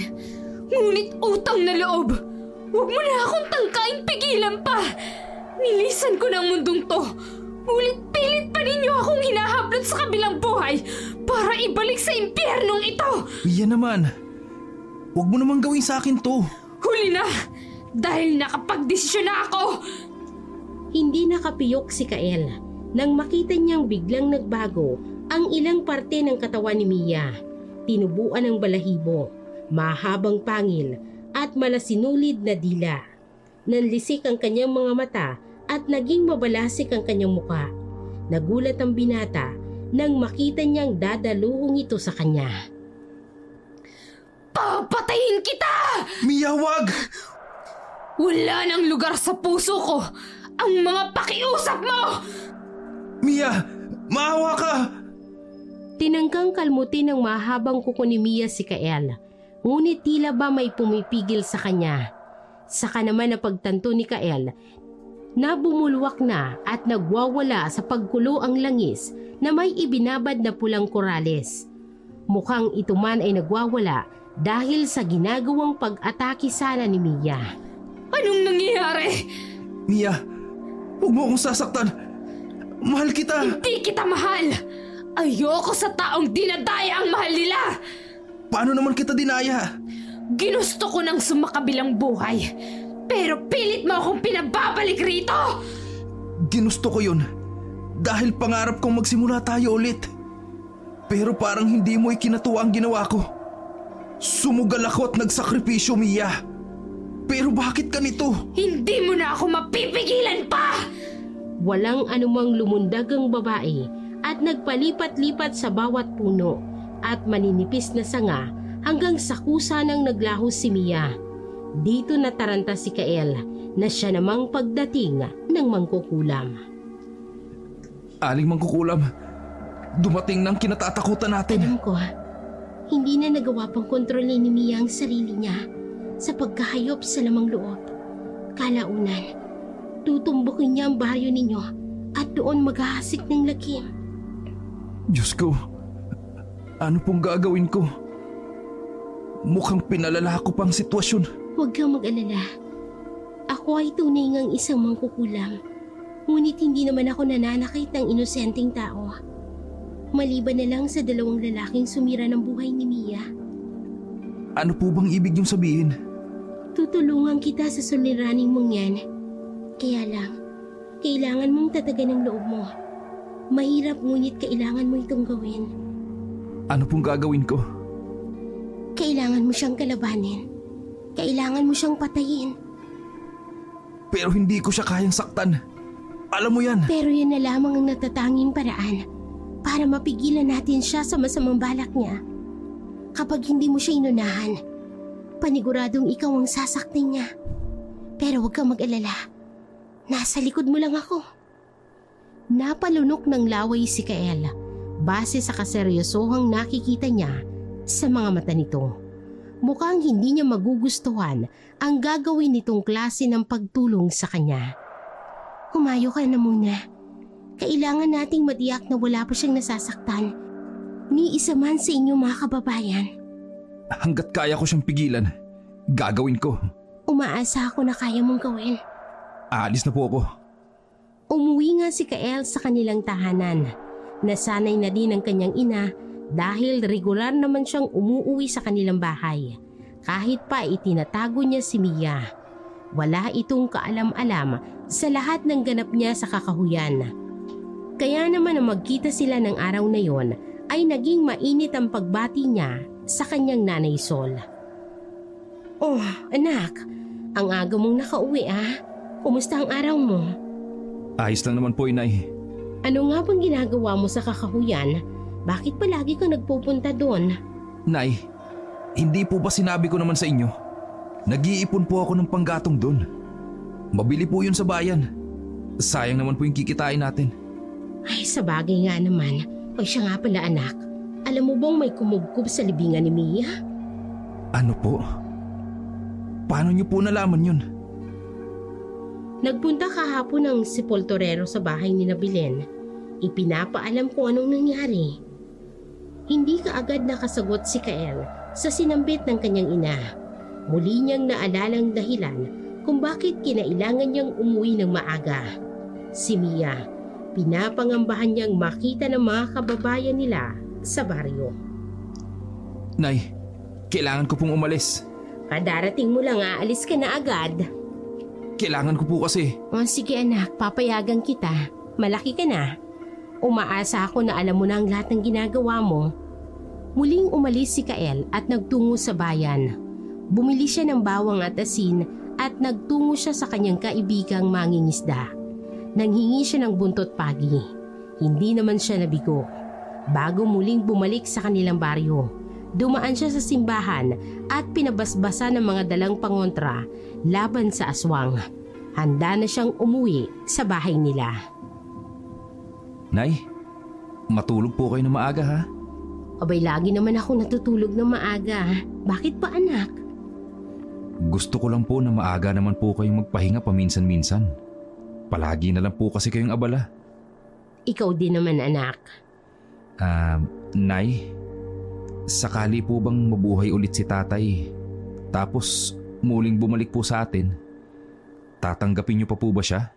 Ngunit utang na loob. Huwag mo na akong tangkaing pigilan pa. Nilisan ko ng mundong to. Ngunit pilit pa ninyo akong hinahablot sa kabilang buhay para ibalik sa impyernong ito. Mia naman, huwag mo naman gawin sa akin to. Huli na! Dahil nakapagdesisyon na ako! Hindi nakapiyok si Kael nang makita niyang biglang nagbago ang ilang parte ng katawan ni Mia. Tinubuan ng balahibo, mahabang pangil at malasinulid na dila. Nanlisik ang kanyang mga mata at naging mabalasik ang kanyang muka. Nagulat ang binata nang makita niyang dadaluhong ito sa kanya. Papatayin kita! Mia, wag! Wala nang lugar sa puso ko ang mga pakiusap mo! Mia, maawa ka! Tinanggang kalmutin ng mahabang kuko ni Mia si Kael, ngunit tila ba may pumipigil sa kanya. Saka naman na pagtanto ni Kael na bumulwak na at nagwawala sa pagkulo ang langis na may ibinabad na pulang korales. Mukhang ito man ay nagwawala dahil sa ginagawang pag-atake sana ni Mia. Anong nangyayari? Mia, huwag mo akong sasaktan. Mahal kita. Hindi kita mahal! Ayoko sa taong dinadaya ang mahal nila! Paano naman kita dinaya? Ginusto ko ng sumakabilang buhay, pero pilit mo akong pinababalik rito! Ginusto ko yun dahil pangarap kong magsimula tayo ulit. Pero parang hindi mo ikinatuwa ang ginawa ko. Sumugal ako at nagsakripisyo, Mia. Pero bakit ganito? Hindi mo na ako mapipigilan pa! Walang anumang lumundag ang babae at nagpalipat-lipat sa bawat puno at maninipis na sanga hanggang sa kusa nang naglaho si Mia. Dito nataranta si Kael na siya namang pagdating ng mangkukulam. Aling mangkukulam, dumating ng kinatatakutan natin. Alam ko, hindi na nagawa pang kontrolin ni Mia ang sarili niya sa pagkahayop sa lamang loob. Kalaunan, tutumbukin niya ang baryo ninyo at doon maghahasik ng lakim. Diyos ko, ano pong gagawin ko? Mukhang pinalala ko pang sitwasyon. Huwag kang mag-alala. Ako ay tunay ngang isang mangkukulam. Ngunit hindi naman ako nananakit ng inosenteng tao. Maliban na lang sa 2 lalaking sumira ng buhay ni Mia. Ano po bang ibig niyong sabihin? Tutulungan kita sa suliraning mong yan. Kaya lang, kailangan mong tatagan ang loob mo. Mahirap ngunit kailangan mo itong gawin. Ano pong gagawin ko? Kailangan mo siyang kalabanin. Kailangan mo siyang patayin. Pero hindi ko siya kayang saktan. Alam mo yan. Pero yun na lamang ang natatanging paraan para mapigilan natin siya sa masamang balak niya. Kapag hindi mo siya inunahan, Paniguradong ikaw ang sasaktan niya. Pero huwag kang mag-alala. Nasa likod mo lang ako. Napalunok ng laway si Kael base sa kaseryosohang nakikita niya sa mga mata nito. Mukhang hindi niya magugustuhan ang gagawin nitong klase ng pagtulong sa kanya. Humayo ka na muna. Kailangan nating matiyak na wala pa siyang nasasaktan. Ni isa man sa inyong mga kababayan. Hanggat kaya ko siyang pigilan, gagawin ko. Umaasa ako na kaya mong gawin. Aalis na po ako. Umuwi nga si Kael sa kanilang tahanan. Nasanay na din ang kanyang ina dahil regular naman siyang umuuwi sa kanilang bahay. Kahit pa itinatago niya si Mia. Wala itong kaalam-alam sa lahat ng ganap niya sa kakahuyan. Kaya naman na magkita sila ng araw na yon ay naging mainit ang pagbati niya sa kanyang nanay Sol. Oh, anak, ang aga mong nakauwi ah. Kumusta ang araw mo? Ayos lang naman po, Inay. Ano nga bang ginagawa mo sa kakahuyan? Bakit palagi kang nagpupunta doon? Nay, hindi po ba sinabi ko naman sa inyo? Nag-iipon po ako ng panggatong doon. Mabili po yun sa bayan. Sayang naman po yung kikitain natin. Ay, sa bagay nga naman. O siya nga pala anak, alam mo bang may kumubkob sa libingan ni Mia? Ano po? Paano niyo po nalaman yun? Nagpunta kahapon ng sepulturero sa bahay ni Belen. Ipinapaalam kung anong nangyari. Hindi kaagad nakasagot si Kael sa sinambit ng kanyang ina. Muli niyang naalalang dahilan kung bakit kinailangan niyang umuwi ng maaga. Si Mia, pinapangambahan niyang makita ng mga kababayan nila sa baryo. Nay, kailangan ko pong umalis. Kadarating mo lang aalis ka na agad. Kailangan ko po kasi. O sige anak, papayagan kita. Malaki ka na. Umaasa ako na alam mo na ang lahat ng ginagawa mo. Muling umalis si Kael at nagtungo sa bayan. Bumili siya ng bawang at asin at nagtungo siya sa kanyang kaibigang mangingisda. Nanghingi siya ng buntot pagi. Hindi naman siya nabigo. Bago muling bumalik sa kanilang baryo, dumaan siya sa simbahan at pinabasbasa ng mga dalang pangontra laban sa aswang. Handa na siyang umuwi sa bahay nila. Nay, matulog po kayo na maaga ha? Abay, lagi naman ako natutulog ng maaga. Bakit pa anak? Gusto ko lang po na maaga naman po kayong magpahinga paminsan-minsan. Palagi na lang po kasi kayong abala. Ikaw din naman anak. Nay, sakali po bang mabuhay ulit si tatay, tapos muling bumalik po sa atin, tatanggapin niyo pa po ba siya?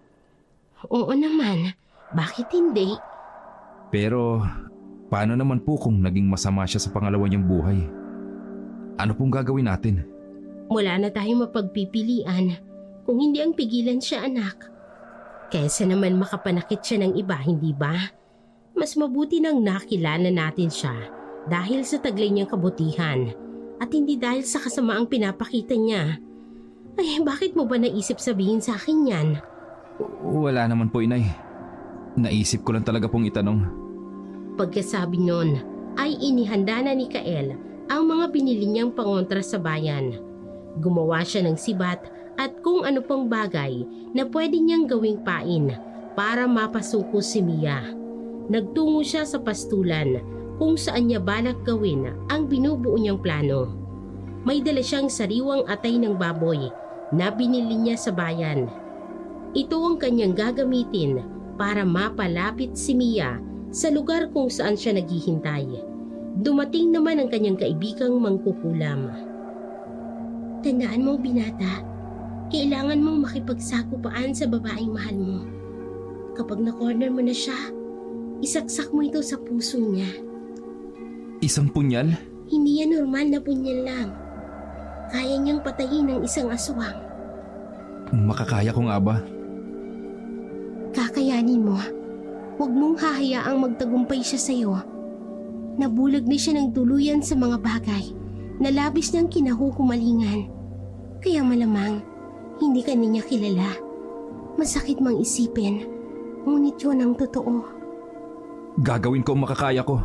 Oo naman. Bakit hindi? Pero paano naman po kung naging masama siya sa pangalawa niyang buhay? Ano pong gagawin natin? Wala na tayong mapagpipilian kung hindi ang pigilan siya anak. Kaysa naman makapanakit siya ng iba, hindi ba? Mas mabuti nang nakilala natin siya dahil sa taglay niyang kabutihan at hindi dahil sa kasamaang pinapakita niya. Ay, bakit mo ba naisip sabihin sa akin yan? Wala naman po, Inay. Naisip ko lang talaga pong itanong. Pagkasabi nun, ay inihanda na ni Kael ang mga binili niyang pangontra sa bayan. Gumawa siya ng sibat at kung ano pang bagay na pwede niyang gawing pain para mapasuko si Mia. Nagtungo siya sa pastulan kung saan niya balak gawin ang binubuo niyang plano. May dala siyang sariwang atay ng baboy na binili niya sa bayan. Ito ang kanyang gagamitin para mapalapit si Mia sa lugar kung saan siya naghihintay. Dumating naman ang kanyang kaibigang mangkukulam. Tandaan mo, binata, kailangan mong makipagsagupaan sa babaeng mahal mo. Kapag na-corner mo na siya, isaksak mo ito sa puso niya. Isang punyal? Hindi yan normal na punyal lang. Kaya niyang patayin ng isang aswang. Makakaya ko nga ba? Kakayanin mo. Huwag mong hahayaang magtagumpay siya sa'yo. Nabulag na siya ng tuluyan sa mga bagay na labis niyang kinahuhumalingan. Kaya malamang, hindi ka niya kilala. Masakit mang isipin, ngunit yun ang totoo. Gagawin ko ang makakaya ko.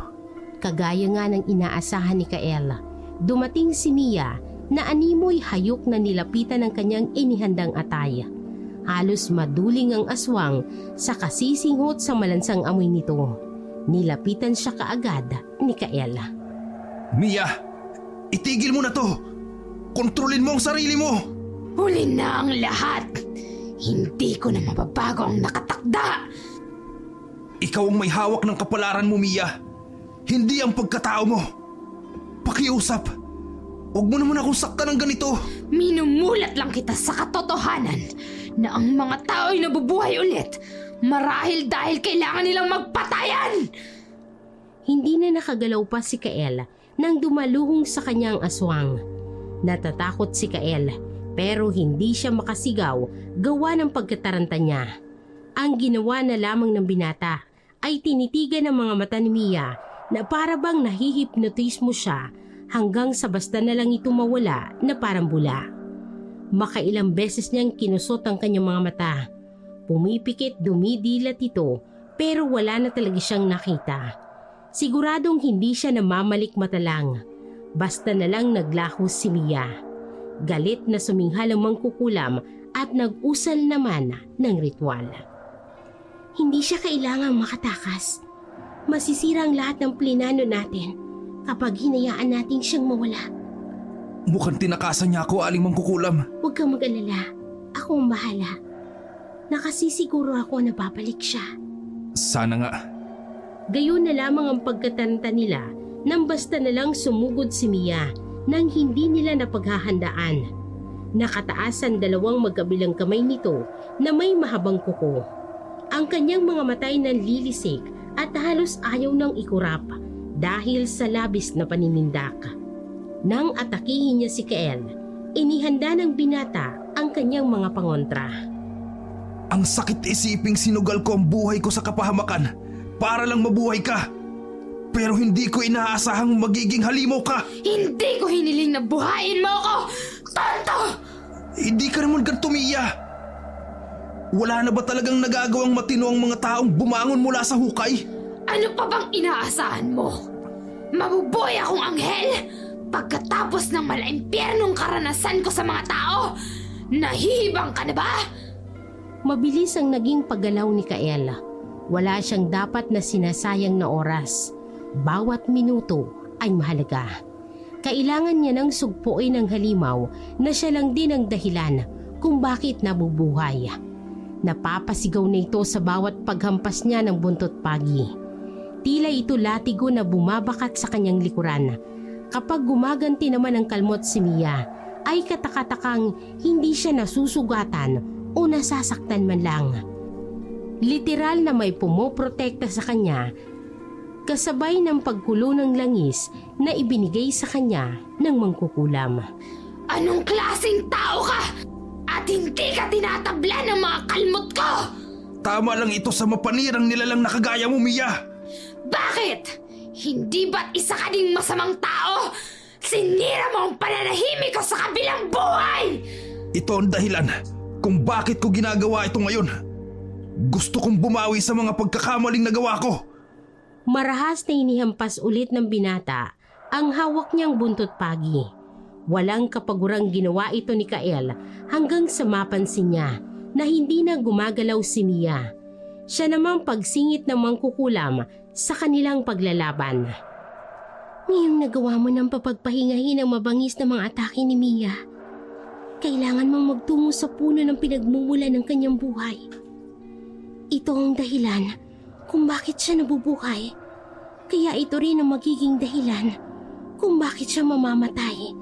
Kagaya nga ng inaasahan ni Kael, dumating si Mia na animoy hayok na nilapitan ng kanyang inihandang atay. Halos maduling ang aswang sa kasisinghot sa malansang amoy nito. Nilapitan siya kaagad ni Kael. Mia, itigil mo na to! Kontrolin mo ang sarili mo! Huli na ang lahat! Hindi ko na mababago ang nakatakda! Ikaw ang may hawak ng kapalaran mo, Mia. Hindi ang pagkatao mo. Pakiusap. Huwag mo naman akong saktan ng ganito. Minumulat lang kita sa katotohanan na ang mga tao'y nabubuhay ulit marahil dahil kailangan nilang magpatayan! Hindi na nakagalaw pa si Kael nang dumaluhong sa kanyang aswang. Natatakot si Kael pero hindi siya makasigaw gawa ng pagkataranta niya. Ang ginawa na lamang ng binata ay tinitigan ng mga mata ni Mia na para bang nahihipnotismo siya hanggang sa basta na lang ito mawala na parang bula. Makailang beses niyang kinusot ang kanyang mga mata. Pumipikit, dumidilat ito pero wala na talaga siyang nakita. Siguradong hindi siya namamalik mata lang. Basta na lang naglaho si Mia. Galit na suminghal ang mangkukulam at nag-usal naman ng ritual. Hindi siya kailangang makatakas. Masisira ang lahat ng plinano natin kapag hinayaan natin siyang mawala. Mukhang tinakasan niya ako, Aling Mangkukulam. Huwag kang mag-alala. Ako ang bahala. Nakasisiguro ako na babalik siya. Sana nga. Gayon na lamang ang pagkataranta nila nang basta na lang sumugod si Mia nang hindi nila napaghahandaan. Nakataas ang dalawang magkabilang kamay nito na may mahabang kuko. Ang kanyang mga matay nanlilisik at halos ayaw nang ikurap dahil sa labis na paninindak. Nang atakihin niya si Kael, inihanda ng binata ang kanyang mga pangontra. Ang sakit isiping sinugal ko ang buhay ko sa kapahamakan para lang mabuhay ka. Pero hindi ko inaasahang magiging halimaw ka. Hindi ko hiniling na buhayin mo ako! Tonto! Hindi ka naman ganito, Mia. Wala na ba talagang nagagawang matino ang mga taong bumangon mula sa hukay? Ano pa bang inaasahan mo? Mabubuhay akong anghel? Pagkatapos ng malaimpyernong karanasan ko sa mga tao, nahihibang ka na ba? Mabilis ang naging paggalaw ni Kael. Wala siyang dapat na sinasayang na oras. Bawat minuto ay mahalaga. Kailangan niya ng sugpuin ng halimaw na siya lang din ang dahilan kung bakit nabubuhay. Napapasigaw na ito sa bawat paghampas niya ng buntot pagi. Tila ito latigo na bumabakat sa kanyang likuran. Kapag gumaganti naman ang kalmot si Mia, ay katakatakang hindi siya nasusugatan o nasasaktan man lang. Literal na may pumoprotekta sa kanya, kasabay ng pagkulo ng langis na ibinigay sa kanya ng mangkukulam. Anong klaseng tao ka? At hindi ka tinatabla ng mga kalmot ko! Tama lang ito sa mapanirang nilalang na kagaya mo, Mia. Bakit? Hindi ba't isa ka ding masamang tao? Sinira mo ang pananahimik ko sa kabilang buhay! Ito ang dahilan kung bakit ko ginagawa ito ngayon. Gusto kong bumawi sa mga pagkakamaling nagawa ko. Marahas na inihampas ulit ng binata ang hawak niyang buntot pagi. Walang kapagurang ginawa ito ni Kael hanggang sa mapansin niya na hindi na gumagalaw si Mia. Siya namang pagsingit ng mangkukulam sa kanilang paglalaban. Ngayong nagawa mo ng papagpahingahin ang mabangis na mga atake ni Mia, kailangan mong magtungo sa puno ng pinagmumula ng kanyang buhay. Ito ang dahilan kung bakit siya nabubuhay. Kaya ito rin ang magiging dahilan kung bakit siya mamamatay.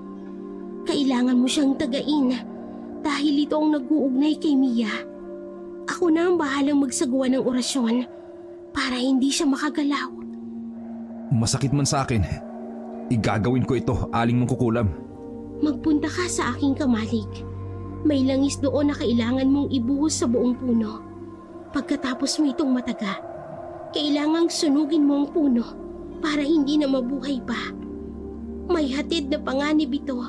Kailangan mo siyang tagain dahil ito ang nag-uugnay kay Mia. Ako na ang bahalang magsagawa ng orasyon para hindi siya makagalaw. Masakit man sa akin, igagawin ko ito, Aling Mangkukulam. Magpunta ka sa aking kamalig. May langis doon na kailangan mong ibuhos sa buong puno. Pagkatapos mo itong mataga, kailangang sunugin mo ang puno para hindi na mabuhay pa. May hatid na panganib ito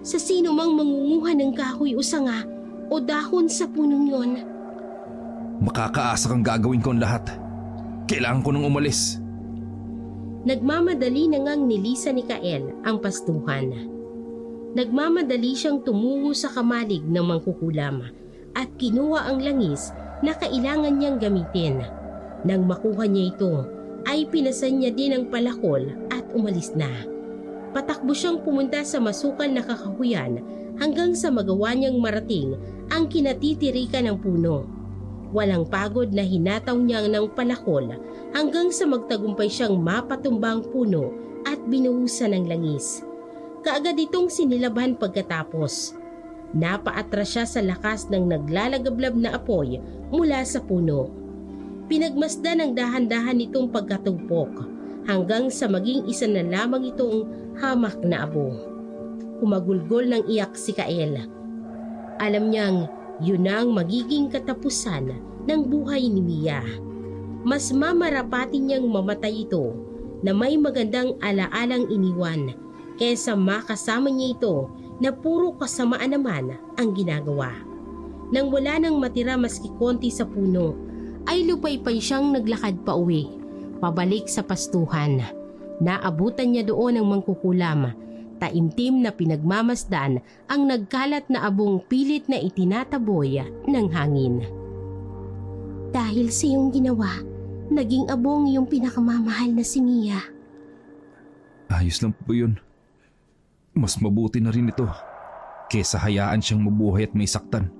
sa sino mang mangunguha ng kahoy o sanga o dahon sa punong yon. Makakaasa kang gagawin ko ang lahat. Kailangan ko nang umalis. Nagmamadali na ngang nilisa ni Kael ang pastuhan. Nagmamadali siyang tumungo sa kamalig ng mangkukulam at kinuha ang langis na kailangan niyang gamitin. Nang makuha niya ito, ay pinasan niya din ang palakol at umalis na. Patakbo siyang pumunta sa masukal na kakahuyan hanggang sa magawa niyang marating ang kinatitirikan ng puno. Walang pagod na hinataw niya ng palakol hanggang sa magtagumpay siyang mapatumbang puno at binuhusan ng langis. Kaagad itong sinilaban pagkatapos. Napaatras siya sa lakas ng naglalagablab na apoy mula sa puno. Pinagmasdan ng dahan-dahan itong pagkatugpok hanggang sa maging isa na lamang itong hamak na abo. Humagulgol ng iyak si Kael. Alam niyang yun ang magiging katapusan ng buhay ni Mia. Mas mamarapati niyang mamatay ito na may magandang alaalang iniwan kaysa makasama niya ito na puro kasamaan naman ang ginagawa. Nang wala nang matira maski konti sa puno, ay lupay-pay siyang naglakad pa uwi, pabalik sa pastuhan. Naabutan niya doon ang mangkukulam. Taimtim na pinagmamasdan ang nagkalat na abong pilit na itinataboy ng hangin. Dahil sa iyong ginawa, naging abong iyong pinakamamahal na si Mia. Ayos lang po yun. Mas mabuti na rin ito kesa hayaan siyang mabuhay at may saktan.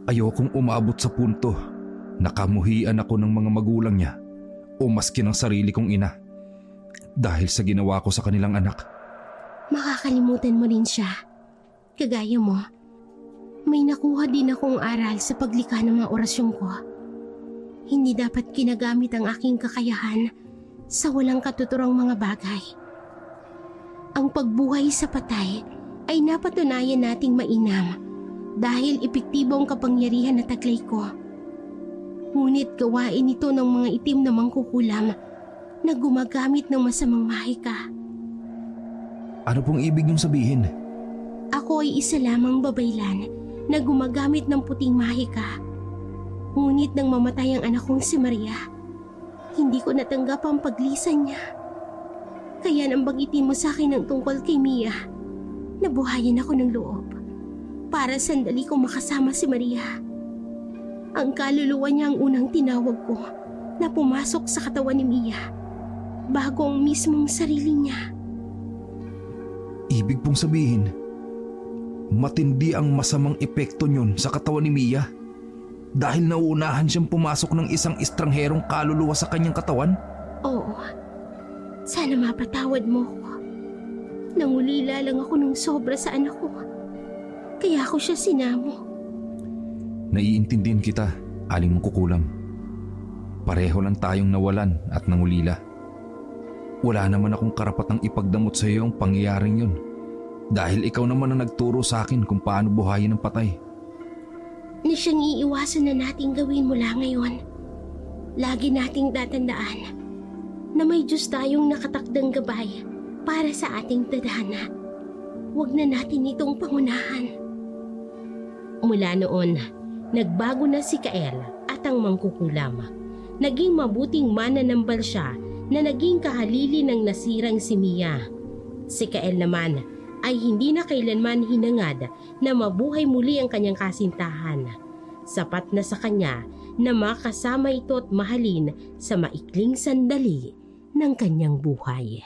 Ayokong umabot sa punto na kamuhian ako ng mga magulang niya o maski ng sarili kong ina dahil sa ginawa ko sa kanilang anak. Makakalimutan mo rin siya. Kagaya mo, may nakuha din akong aral sa paglikha ng mga orasyon ko. Hindi dapat ginagamit ang aking kakayahan sa walang katuturang mga bagay. Ang pagbuhay sa patay ay napatunayan nating mainam dahil epektibo ang kapangyarihan na taglay ko. Ngunit gawain ito ng mga itim na mangkukulam na gumagamit ng masamang mahika. Ano pong ibig niyong sabihin? Ako ay isa lamang babaylan na gumagamit ng puting mahika. Ngunit nang mamatay ang anak kong si Maria, hindi ko natanggap ang paglisan niya. Kaya nang bagitin mo sa akin ang tungkol kay Mia, nabuhayan ako ng loob para sandali kong makasama si Maria. Ang kaluluwa niya ang unang tinawag ko na pumasok sa katawan ni Mia bago ang mismong sarili niya. Ibig pong sabihin, matindi ang masamang epekto niyon sa katawan ni Mia dahil nauunahan siyang pumasok ng isang estrangherong kaluluwa sa kanyang katawan? Oo. Sana mapatawad mo ko. Nangulila lang ako ng sobra sa anak ko. Kaya ako siya sinamo. Naiintindihan kita, aling mangkukulam. Pareho lang tayong nawalan at nangulila. Wala naman akong karapatang ipagdamot sa iyo ang pangyayaring yun dahil ikaw naman ang nagturo sa akin kung paano buhayin ang patay. Na siyang iiwasan na nating gawin mula ngayon. Lagi nating tatandaan na may Diyos tayong nakatakdang gabay para sa ating tadhana. Huwag na natin itong pangunahan. Mula noon, nagbago na si Kael at ang mangkukulam. Naging mabuting mananambal siya na naging kahalili ng nasirang si Mia. Si Kael naman ay hindi na kailanman hinangad na mabuhay muli ang kanyang kasintahan. Sapat na sa kanya na makasama ito at mahalin sa maikling sandali ng kanyang buhay.